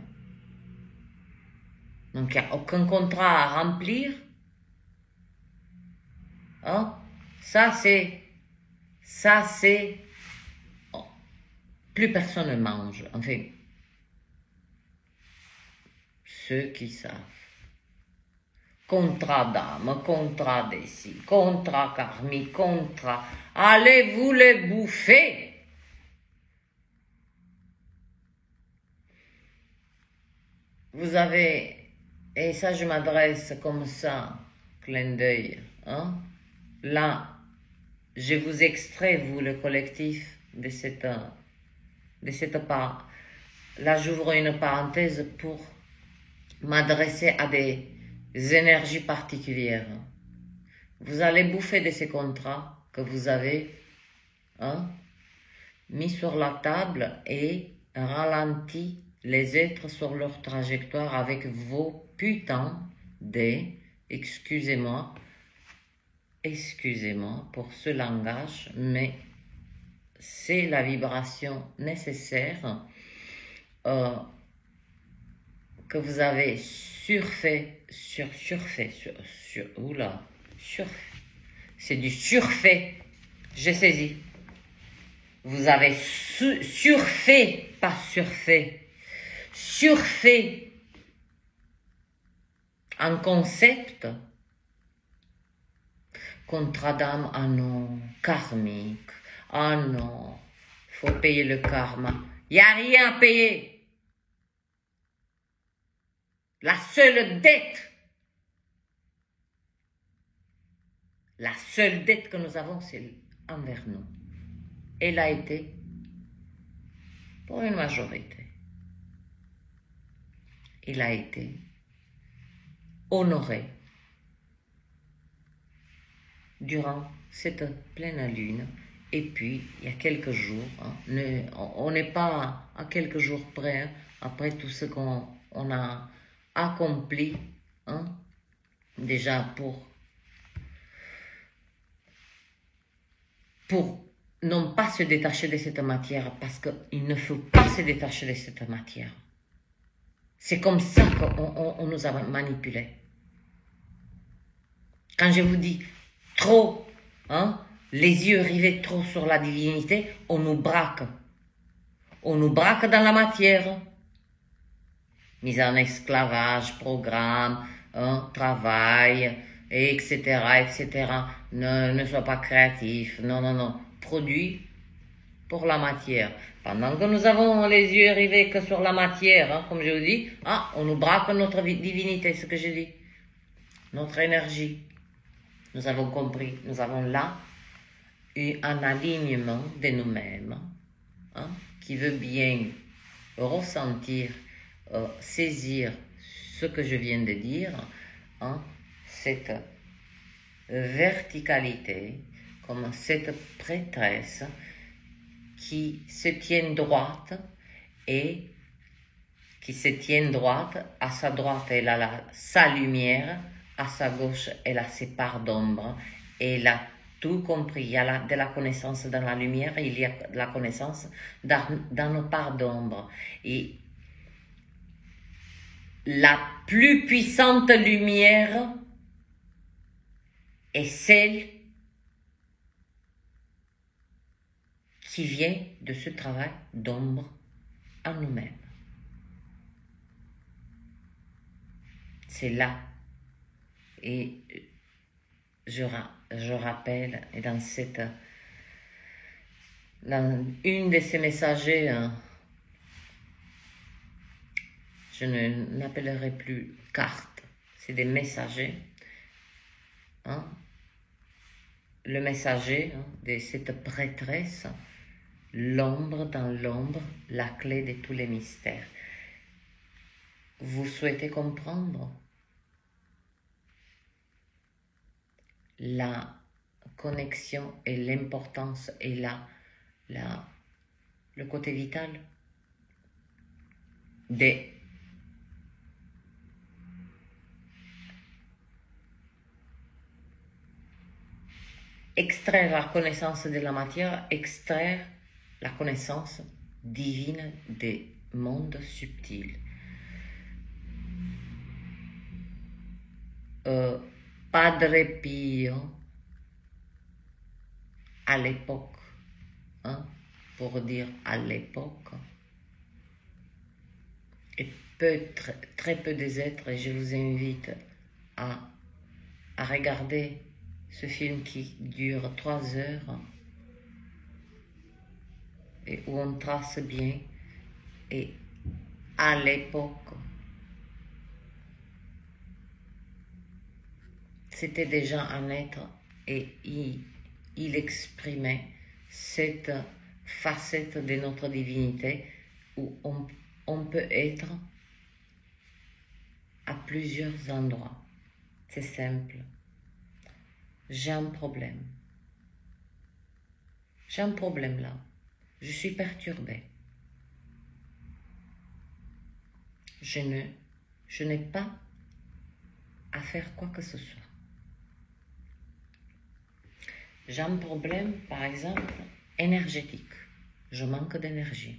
Donc, il n'y a aucun contrat à remplir. Hein? Ça, c'est... Plus personne ne mange. Enfin, ceux qui savent. Contrat d'âme, contrat d'ici, contrat karmique, contrat. Allez vous les bouffer! Vous avez, et ça je m'adresse comme ça, clin d'œil, hein? Là, je vous extrais, vous, le collectif, de cette part. Là, j'ouvre une parenthèse pour m'adresser à des énergies particulières. Vous allez bouffer de ces contrats que vous avez mis sur la table et ralenti les êtres sur leur trajectoire avec vos putains excusez-moi pour ce langage, mais c'est la vibration nécessaire que vous avez surfait, c'est du surfait, j'ai saisi. Vous avez surfait, pas surfait, surfait en concept, contrat d'âme, ah non, karmique, ah non, il faut payer le karma. Il n'y a rien à payer. La seule dette que nous avons, c'est envers nous. Elle a été, pour une majorité, il a été honoré durant cette pleine lune. Et puis, il y a quelques jours, on n'est pas à quelques jours près, après tout ce qu'on a accompli, déjà pour n'ont pas se détacher de cette matière parce qu'il ne faut pas se détacher de cette matière. C'est comme ça qu'on nous a manipulés. Quand je vous dis trop, hein, les yeux rivés trop sur la divinité, on nous braque. On nous braque dans la matière. Mise en esclavage, programme, hein, travail, etc., etc. Ne sois pas créatif. Non, non, non. Produit pour la matière. Pendant que nous avons les yeux rivés que sur la matière, hein, comme je vous dis, ah, on nous braque notre divinité, ce que je dis. Notre énergie. Nous avons compris. Nous avons là un alignement de nous-mêmes, hein, qui veut bien ressentir, saisir ce que je viens de dire, hein, cette verticalité, comme cette prêtresse qui se tient droite et qui se tient droite. À sa droite, elle a sa lumière, à sa gauche, elle a ses parts d'ombre, et elle a tout compris. Il y a de la connaissance dans la lumière, il y a de la connaissance dans nos parts d'ombre. Et la plus puissante lumière est celle qui vient de ce travail d'ombre en nous-mêmes. C'est là. Et je rappelle, et dans une de ces messagers, hein, je n'appellerai plus carte, c'est des messagers. Hein, le messager, hein, de cette prêtresse, l'ombre dans l'ombre, la clé de tous les mystères. Vous souhaitez comprendre la connexion et l'importance et le côté vital des extraire la connaissance de la matière, extraire la connaissance divine des mondes subtils. Padre Pio, à l'époque, hein, pour dire à l'époque, et très peu des êtres, et je vous invite à regarder ce film qui dure 3 heures, et où on trace bien, et à l'époque, c'était déjà un être, et il exprimait cette facette de notre divinité où on peut être à plusieurs endroits. C'est simple. J'ai un problème. J'ai un problème là. Je suis perturbée. Je n'ai pas à faire quoi que ce soit. J'ai un problème, par exemple, énergétique. Je manque d'énergie.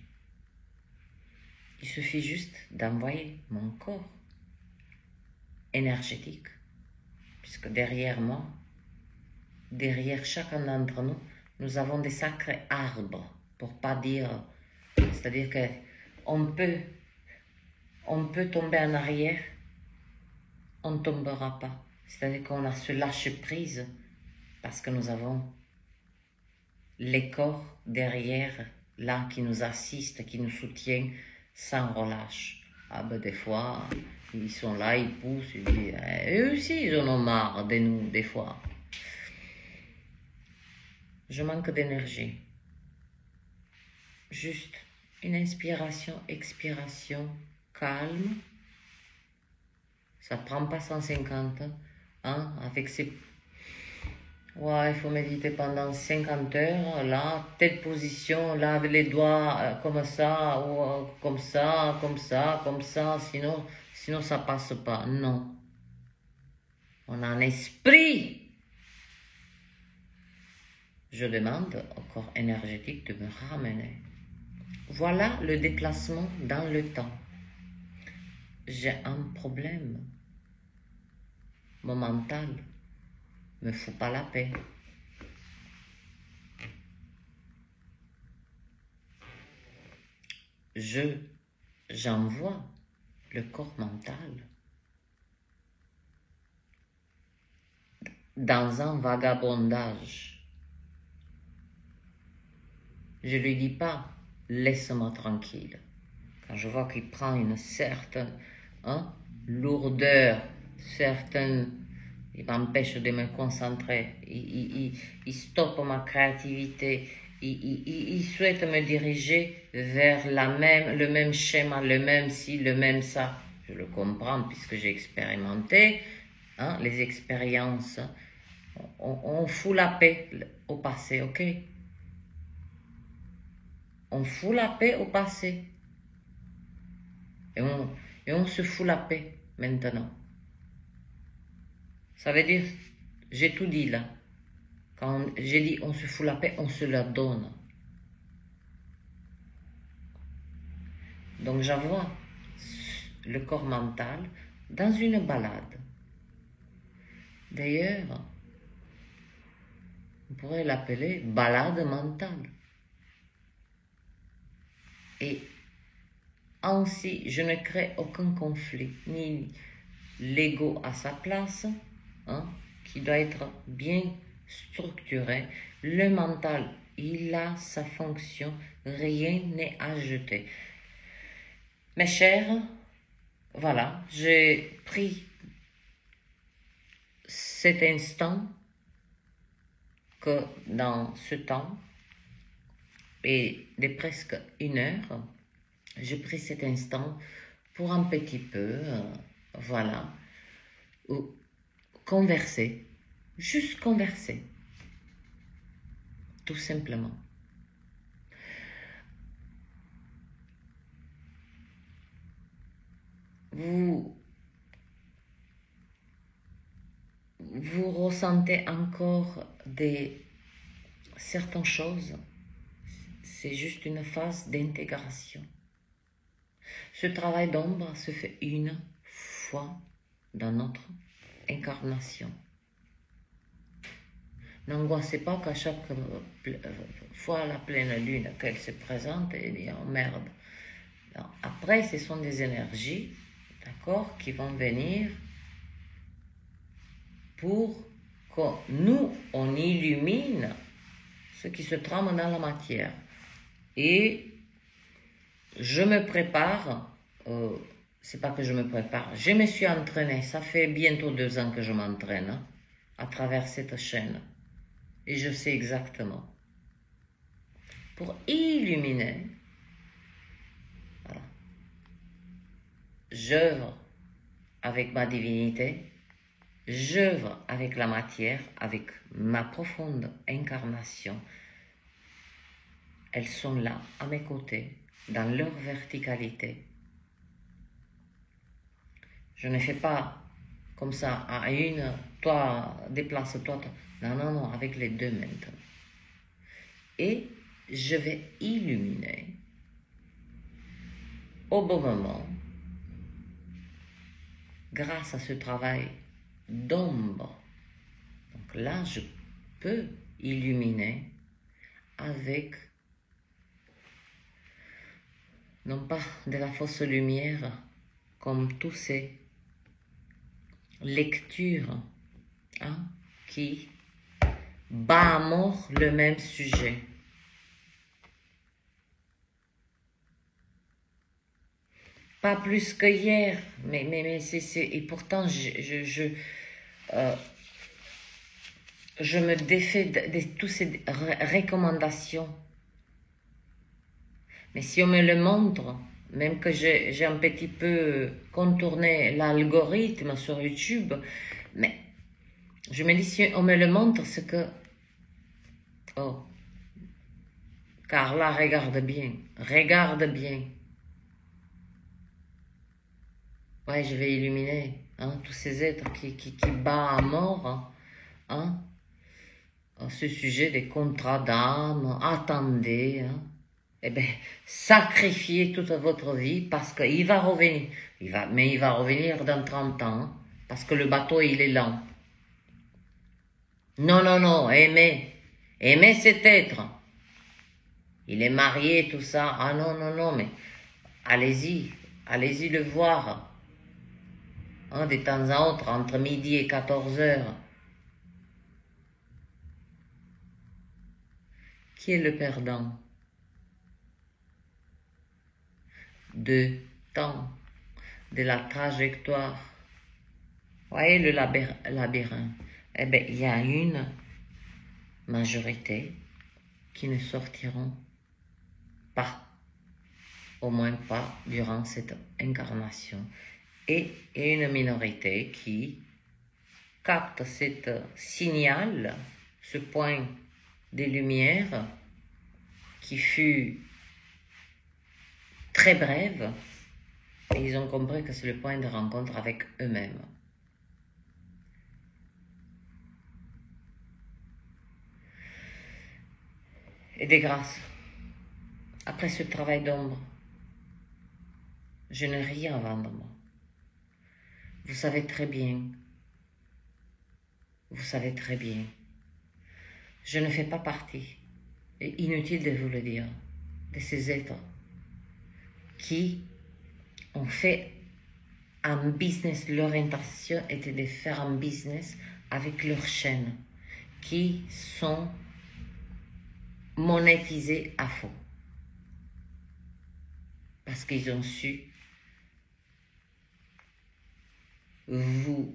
Il suffit juste d'envoyer mon corps énergétique, puisque derrière moi, derrière chacun d'entre nous, nous avons des sacrés arbres, pour pas dire, c'est-à-dire que on peut tomber en arrière, on ne tombera pas. C'est-à-dire qu'on a ce lâcher-prise, parce que nous avons les corps derrière, là, qui nous assistent, qui nous soutiennent sans relâche. Ah ben des fois, ils sont là, ils poussent, ils disent, eux aussi ils en ont marre de nous, des fois. Je manque d'énergie. Juste une inspiration, expiration, calme. Ça ne prend pas 150, hein, avec ces... Ouais, il faut méditer pendant 50 heures, là, telle position, là, avec les doigts comme ça, ou comme ça, comme ça, comme ça, sinon ça passe pas. Non. On a un esprit je demande au corps énergétique de me ramener. Voilà le déplacement dans le temps. J'ai un problème. Mon mental me fout pas la paix. J'envoie le corps mental dans un vagabondage. Je lui dis pas, laisse-moi tranquille. Quand je vois qu'il prend une certaine lourdeur, il m'empêche de me concentrer, il stoppe ma créativité, il souhaite me diriger vers le même schéma, le même ci, le même ça. Je le comprends puisque j'ai expérimenté les expériences. On fout la paix au passé, ok? On fout la paix au passé. Et on se fout la paix maintenant. Ça veut dire, j'ai tout dit là. Quand j'ai dit on se fout la paix, on se la donne. Donc j'envoie le corps mental dans une balade. D'ailleurs, on pourrait l'appeler balade mentale. Et ainsi, je ne crée aucun conflit, ni l'ego à sa place, qui doit être bien structuré. Le mental, il a sa fonction, rien n'est à jeter. Mes chers, voilà, j'ai pris cet instant que dans ce temps, et de presque 1 heure, j'ai pris cet instant pour un petit peu, voilà, converser, juste converser, tout simplement. Vous ressentez encore certaines choses, c'est juste une phase d'intégration. Ce travail d'ombre se fait une fois dans notre incarnation. N'angoissez pas qu'à chaque fois la pleine lune qu'elle se présente, elle dit oh merde. Non. Après, ce sont des énergies, d'accord, qui vont venir pour que nous, on illumine ce qui se trame dans la matière. Et je me prépare, c'est pas que je me prépare, je me suis entraînée, ça fait bientôt 2 ans que je m'entraîne à travers cette chaîne. Et je sais exactement. Pour illuminer, voilà, j'œuvre avec ma divinité, j'œuvre avec la matière, avec ma profonde incarnation. Elles sont là, à mes côtés, dans leur verticalité. Je ne fais pas comme ça, à une, toi, déplace-toi. Non, non, non, avec les deux maintenant. Et je vais illuminer au bon moment, grâce à ce travail d'ombre. Donc là, je peux illuminer avec, non pas de la fausse lumière, comme tous ces lectures qui bat à mort le même sujet. Pas plus que hier, mais c'est et pourtant je me défais de toutes ces recommandations. Mais si on me le montre, même que j'ai un petit peu contourné l'algorithme sur YouTube, mais je me dis, si on me le montre, c'est que, oh, Carla, regarde bien, ouais, je vais illuminer tous ces êtres qui battent à mort, à ce sujet des contrats d'âme, attendez, hein. Eh bien, sacrifiez toute votre vie parce qu'il va revenir. Mais il va revenir dans 30 ans, hein, parce que le bateau, il est lent. Non, non, non, aimez cet être. Il est marié, tout ça. Ah non, non, non, mais allez-y le voir. Hein, de temps à autre, entre midi et 14 heures. Qui est le perdant de temps, de la trajectoire? Voyez le labyrinthe. Eh bien, il y a une majorité qui ne sortiront pas, au moins pas durant cette incarnation, et une minorité qui capte ce signal, ce point de lumière qui fut très brève, et ils ont compris que c'est le point de rencontre avec eux-mêmes. Et des grâces. Après ce travail d'ombre, je n'ai rien à vendre, moi. Vous savez très bien, je ne fais pas partie, et inutile de vous le dire, de ces êtres qui ont fait un business, leur intention était de faire un business avec leurs chaînes, qui sont monétisées à fond. Parce qu'ils ont su vous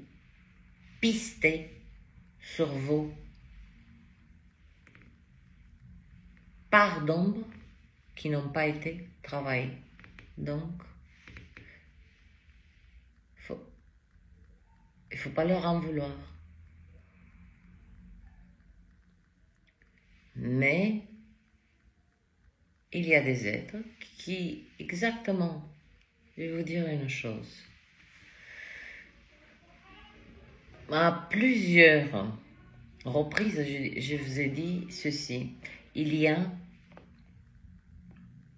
pister sur vos parts d'ombre qui n'ont pas été travaillées. Donc, il ne faut pas leur en vouloir. Mais il y a des êtres qui, exactement, je vais vous dire une chose. À plusieurs reprises, je vous ai dit ceci. Il y a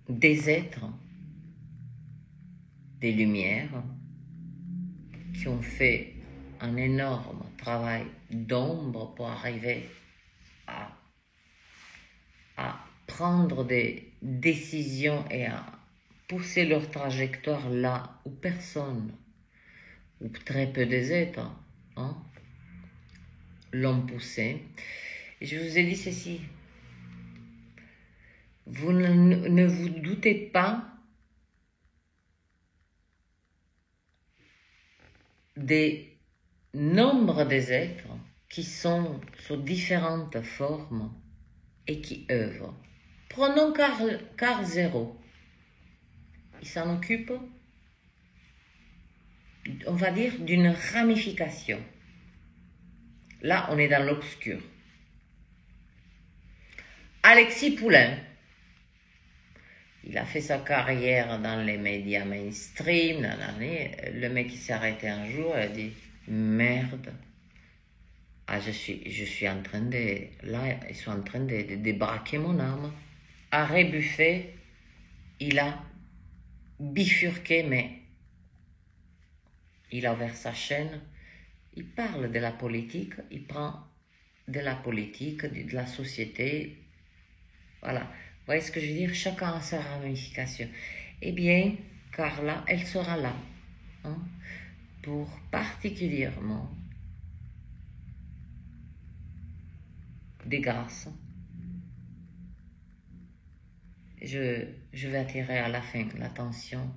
des êtres, des lumières, qui ont fait un énorme travail d'ombre pour arriver à prendre des décisions et à pousser leur trajectoire là où personne, ou très peu des êtres, hein, l'ont poussé. Et je vous ai dit ceci. Vous ne vous doutez pas des nombres des êtres qui sont sous différentes formes et qui œuvrent. Prenons Carl Zéro. Il s'en occupe, on va dire, d'une ramification. Là, on est dans l'obscur. Alexis Poulain, il a fait sa carrière dans les médias mainstream. Le mec, il s'est arrêté un jour et a dit « Merde, je suis en train de... Là, ils sont en train de débraquer mon âme. » Arrêt Buffet, il a bifurqué, mais il a ouvert sa chaîne. Il parle de la politique, il prend de la politique, de la société. Voilà. Vous voyez ce que je veux dire? Chacun a sa ramification. Eh bien, Carla, elle sera là, hein, pour particulièrement des grâces. Je vais attirer à la fin l'attention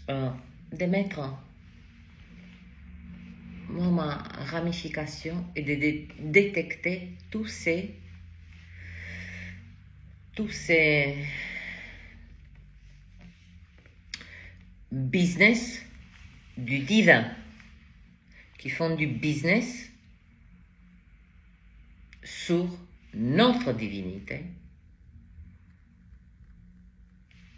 de mettre ma ramification et de détecter tous ces business du divin qui font du business sur notre divinité.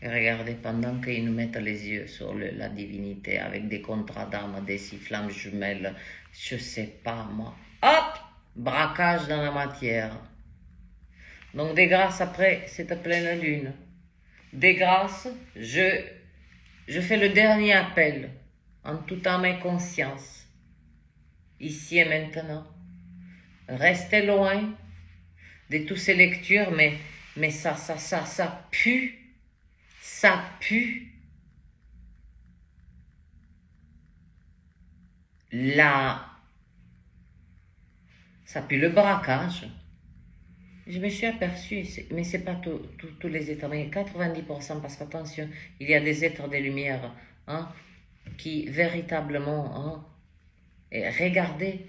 Et regardez, pendant qu'ils nous mettent les yeux sur la divinité avec des contrats d'âme, des 6 flammes jumelles, je sais pas moi, hop, braquage dans la matière. Donc des grâces après cette pleine lune. Des grâces, je fais le dernier appel en toute âme et conscience. Ici et maintenant. Restez loin de toutes ces lectures, mais ça pue. Ça pue. Ça pue le braquage. Je me suis aperçue, mais c'est pas tous les êtres, mais 90%, parce qu'attention, il y a des êtres de lumière qui véritablement, et regardez,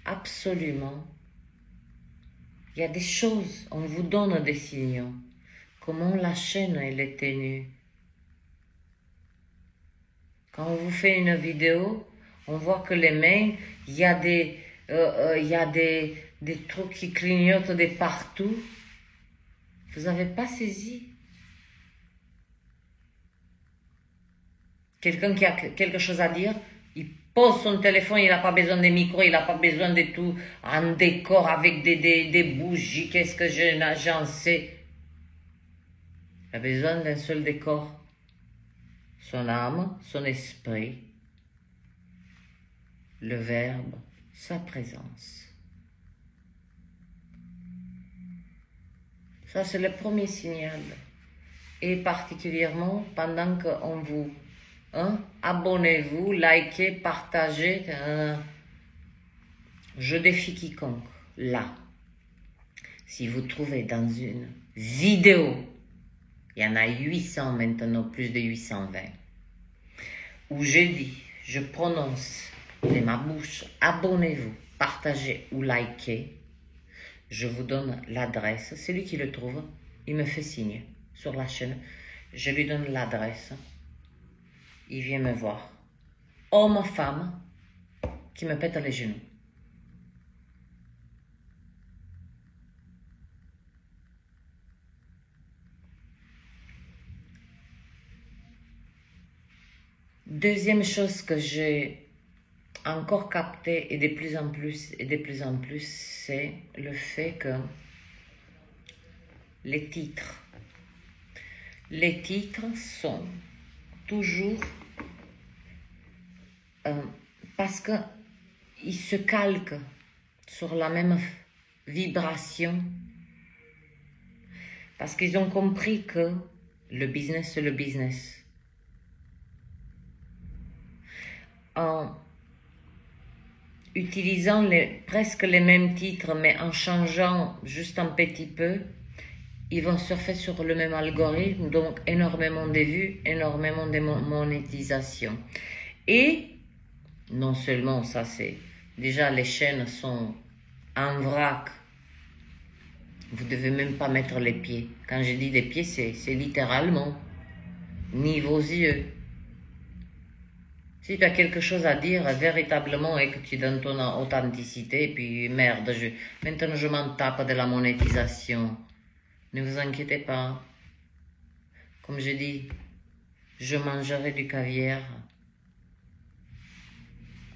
absolument, il y a des choses, on vous donne des signaux, comment la chaîne elle est tenue. Quand on vous fait une vidéo, on voit que les mains, il y a des trucs qui clignotent de partout. Vous n'avez pas saisi? Quelqu'un qui a quelque chose à dire, il pose son téléphone, il n'a pas besoin de micro, il n'a pas besoin de tout en décor avec des bougies, qu'est-ce que j'en sais. Il a besoin d'un seul décor. Son âme, son esprit, le Verbe, sa présence. Ça, c'est le premier signal. Et particulièrement, pendant qu'on vous... abonnez-vous, likez, partagez. Je défie quiconque, là. Si vous trouvez dans une vidéo, il y en a 800 maintenant, plus de 820, où j'ai dit, je prononce de ma bouche, abonnez-vous, partagez ou likez, je vous donne l'adresse. Celui qui le trouve, il me fait signe sur la chaîne. Je lui donne l'adresse. Il vient me voir. Homme, femme, qui me pète les genoux. Deuxième chose que j'ai encore capté et de plus en plus, c'est le fait que les titres sont toujours parce qu'ils se calquent sur la même vibration, parce qu'ils ont compris que le business, c'est le business. En utilisant presque les mêmes titres, mais en changeant juste un petit peu, ils vont surfer sur le même algorithme, donc énormément de vues, énormément de monétisation. Et non seulement ça, c'est déjà les chaînes sont en vrac, vous ne devez même pas mettre les pieds. Quand je dis les pieds, c'est littéralement ni vos yeux. Si tu as quelque chose à dire véritablement et que tu donnes ton authenticité, et puis merde, maintenant je m'en tape de la monétisation. Ne vous inquiétez pas. Comme je dis, je mangerai du caviar.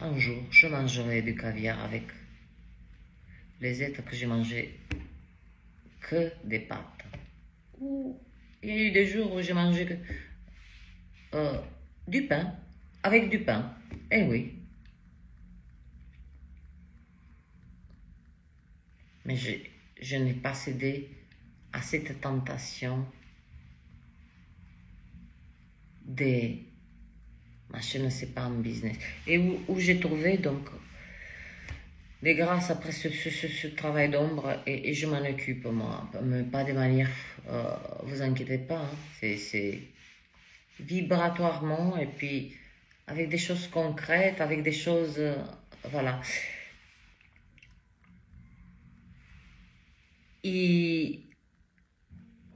Un jour, je mangerai du caviar avec les êtres que j'ai mangé que des pâtes. Il y a eu des jours où j'ai mangé du pain. Avec du pain, eh oui. Mais je n'ai pas cédé à cette tentation de ma chaîne, c'est pas un business. Et où j'ai trouvé donc des grâces après ce travail d'ombre et je m'en occupe moi, mais pas de manière, vous inquiétez pas, hein, c'est vibratoirement et puis avec des choses concrètes, avec des choses, voilà. Et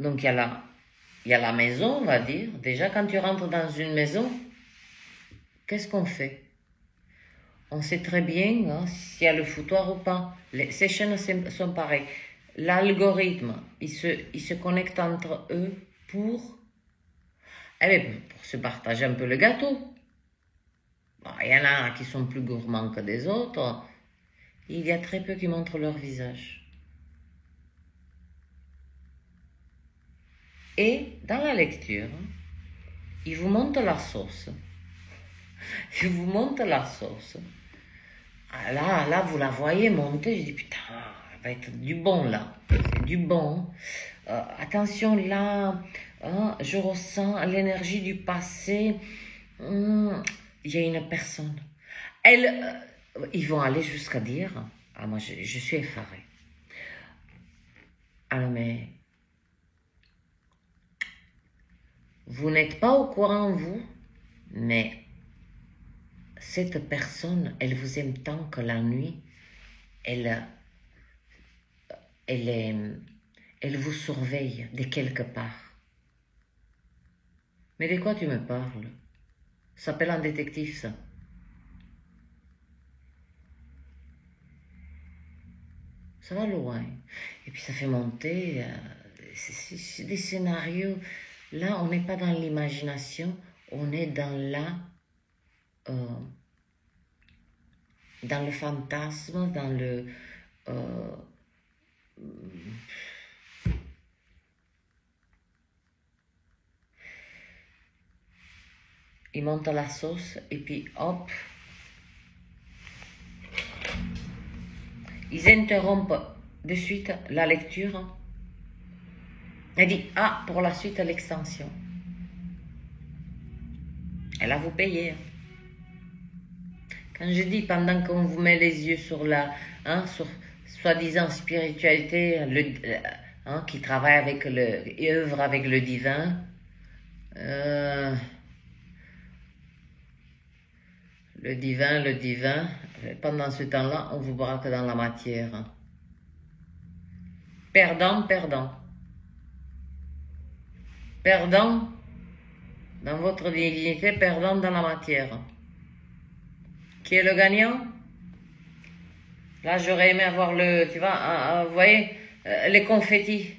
donc il y a la maison, on va dire. Déjà, quand tu rentres dans une maison, qu'est-ce qu'on fait? On sait très bien s'il y a le foutoir ou pas. Ces chaînes sont pareilles. L'algorithme, il se connecte entre eux pour se partager un peu le gâteau. Il y en a qui sont plus gourmands que des autres. il y a très peu qui montrent leur visage. Et dans la lecture, il vous montre la sauce. Il vous montre la sauce. Ah, là, vous la voyez monter. Je dis, putain, ça va être du bon, là. C'est du bon. Attention, là, hein, je ressens l'énergie du passé. Il y a une personne. Ils vont aller jusqu'à dire, ah, moi, je suis effarée. Alors, mais... Vous n'êtes pas au courant, vous, mais cette personne, elle vous aime tant que la nuit, elle vous surveille de quelque part. Mais de quoi tu me parles? Ça s'appelle un détective, ça. Ça va loin. Et puis ça fait monter. C'est des scénarios. Là, on n'est pas dans l'imagination, on est dans le fantasme, dans le... ils montent la sauce et puis hop, ils interrompent de suite la lecture. Elle dit, ah, pour la suite, l'extension. Elle a vous payé. Quand je dis, pendant qu'on vous met les yeux sur la, sur soi-disant spiritualité, qui travaille avec et œuvre avec le divin, le divin, pendant ce temps-là, on vous braque dans la matière. Perdant, perdant. Perdant dans votre divinité, perdant dans la matière. Qui est le gagnant? Là, j'aurais aimé avoir tu vois, vous voyez, les confettis.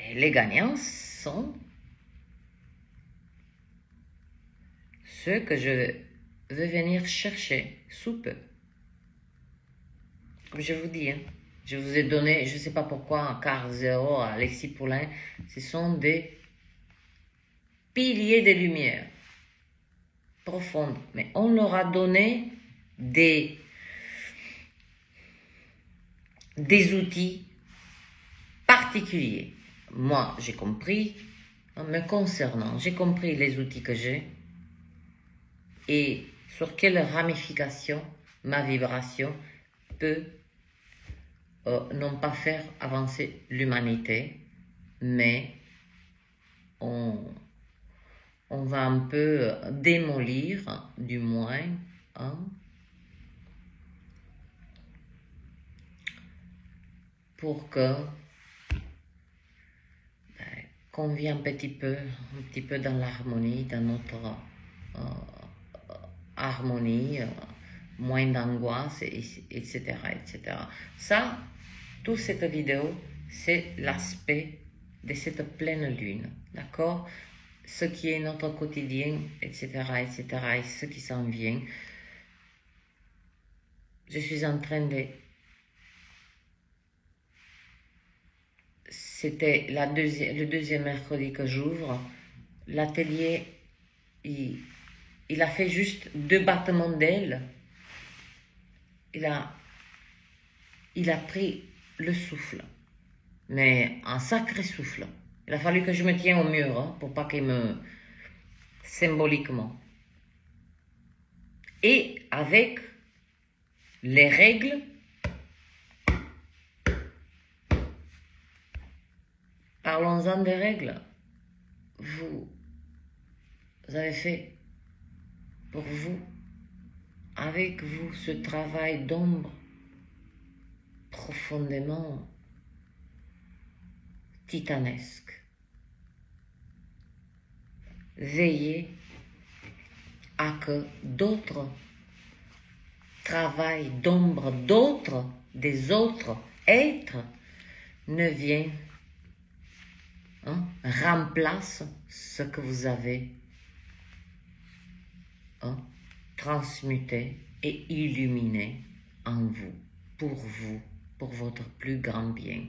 Et les gagnants sont ceux que je veux venir chercher sous peu. Comme je vous dis, je vous ai donné, je ne sais pas pourquoi, un quart zéro à Alexis Poulain. Ce sont des piliers de lumière profonde. Mais on leur a donné des outils particuliers. Moi, j'ai compris, me concernant, j'ai compris les outils que j'ai et sur quelle ramification ma vibration peut non pas faire avancer l'humanité, mais on va un peu démolir, du moins, pour que qu'on vienne un petit peu dans l'harmonie, dans notre harmonie, moins d'angoisse, etc., etc. Ça, toute cette vidéo, c'est l'aspect de cette pleine lune, d'accord? Ce qui est notre quotidien, etc., etc., et ce qui s'en vient. Je suis en train de... C'était le deuxième mercredi que j'ouvre. L'atelier, il a fait juste 2 battements d'ailes. Il a pris le souffle, mais un sacré souffle. Il a fallu que je me tienne au mur pour pas qu'il me... symboliquement. Et avec les règles, parlons-en des règles. Vous avez fait pour vous, avec vous, ce travail d'ombre profondément titanesque. Veillez à que d'autres travail d'ombre d'autres, des autres êtres, ne viennent, remplace ce que vous avez transmuté et illuminé en vous, pour votre plus grand bien.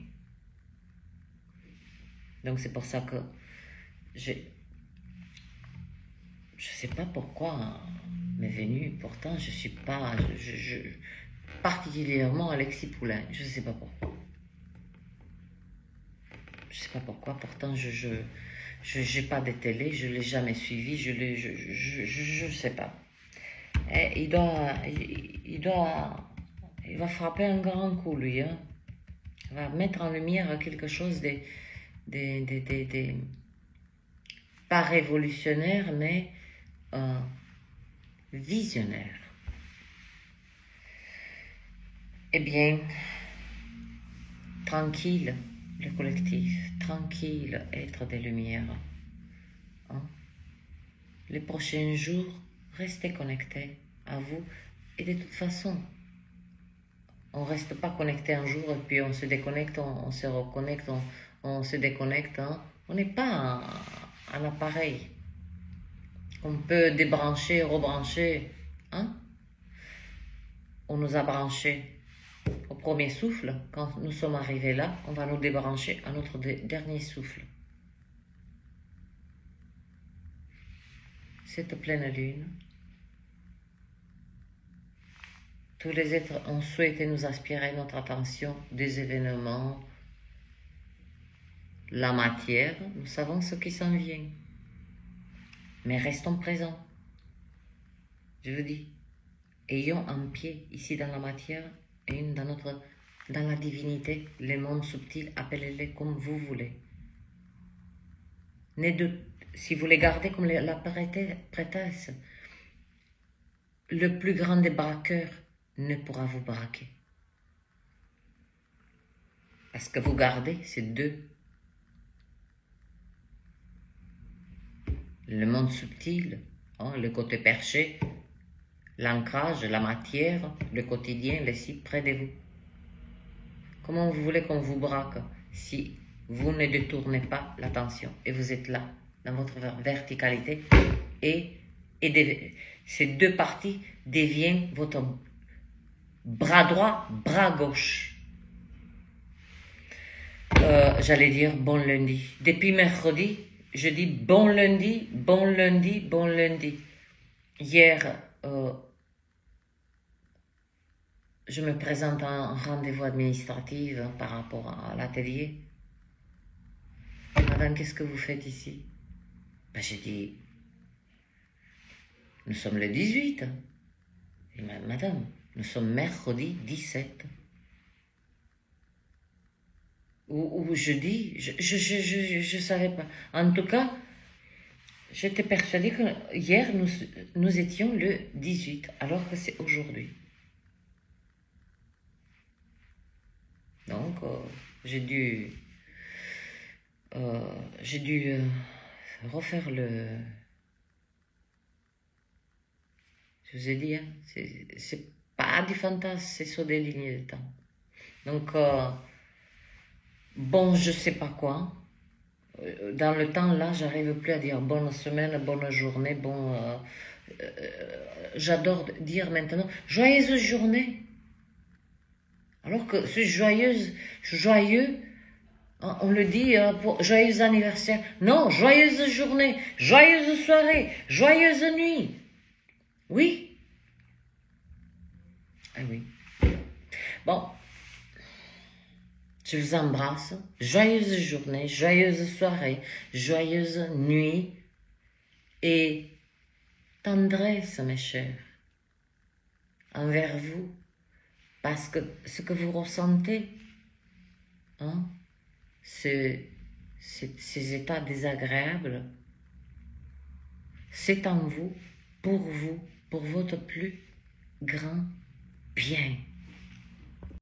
Donc c'est pour ça que je sais pas pourquoi m'est venu, pourtant je suis pas, particulièrement Alexis Poulain, je sais pas pourquoi. Je sais pas pourquoi, pourtant je n'ai pas de télé, je l'ai jamais suivi, je sais pas. Et il va frapper un grand coup, lui, hein. Il va mettre en lumière quelque chose pas révolutionnaire, mais visionnaire. Eh bien, tranquille, le collectif, tranquille, être des lumières. Hein? Les prochains jours, restez connectés à vous. Et de toute façon, on ne reste pas connecté un jour et puis on se déconnecte, on se reconnecte, on se déconnecte. Hein? On n'est pas un appareil qu'on peut débrancher, rebrancher. Hein? On nous a branchés au premier souffle. Quand nous sommes arrivés là, on va nous débrancher à notre dernier souffle. Cette pleine lune, tous les êtres ont souhaité nous aspirer notre attention des événements, la matière, nous savons ce qui s'en vient. Mais restons présents. Je vous dis, ayons un pied ici dans la matière et une dans la divinité, les mondes subtils, appelez-les comme vous voulez. Si vous les gardez comme la prêtresse, le plus grand des braqueurs ne pourra vous braquer. Parce que vous gardez ces deux. Le monde subtil, hein, le côté perché, l'ancrage, la matière, le quotidien, les si près de vous. Comment vous voulez qu'on vous braque si vous ne détournez pas l'attention et vous êtes là, dans votre verticalité, et ces deux parties deviennent votre bras droit, bras gauche. J'allais dire bon lundi. Depuis mercredi, je dis bon lundi, bon lundi, bon lundi. Hier, je me présente à un rendez-vous administratif par rapport à l'atelier. Madame, qu'est-ce que vous faites ici? Ben, j'ai dit, nous sommes le 18. Et madame, nous sommes mercredi 17. Ou jeudi, je savais pas. En tout cas, j'étais persuadée que hier, nous étions le 18, alors que c'est aujourd'hui. Donc, j'ai dû refaire le... Je vous ai dit, hein, c'est pas du fantasme, c'est sur des lignes de temps. Donc, bon, je sais pas quoi. Dans le temps, là, j'arrive plus à dire bonne semaine, bonne journée, bon... j'adore dire maintenant, joyeuse journée. Alors que ce joyeux, on le dit pour joyeux anniversaire. Non, joyeuse journée, joyeuse soirée, joyeuse nuit. Oui. Ah oui. Bon. Je vous embrasse. Joyeuse journée, joyeuse soirée, joyeuse nuit. Et tendresse, mes chers, envers vous. Parce que ce que vous ressentez, hein, ces états désagréables, c'est en vous, pour votre plus grand bien.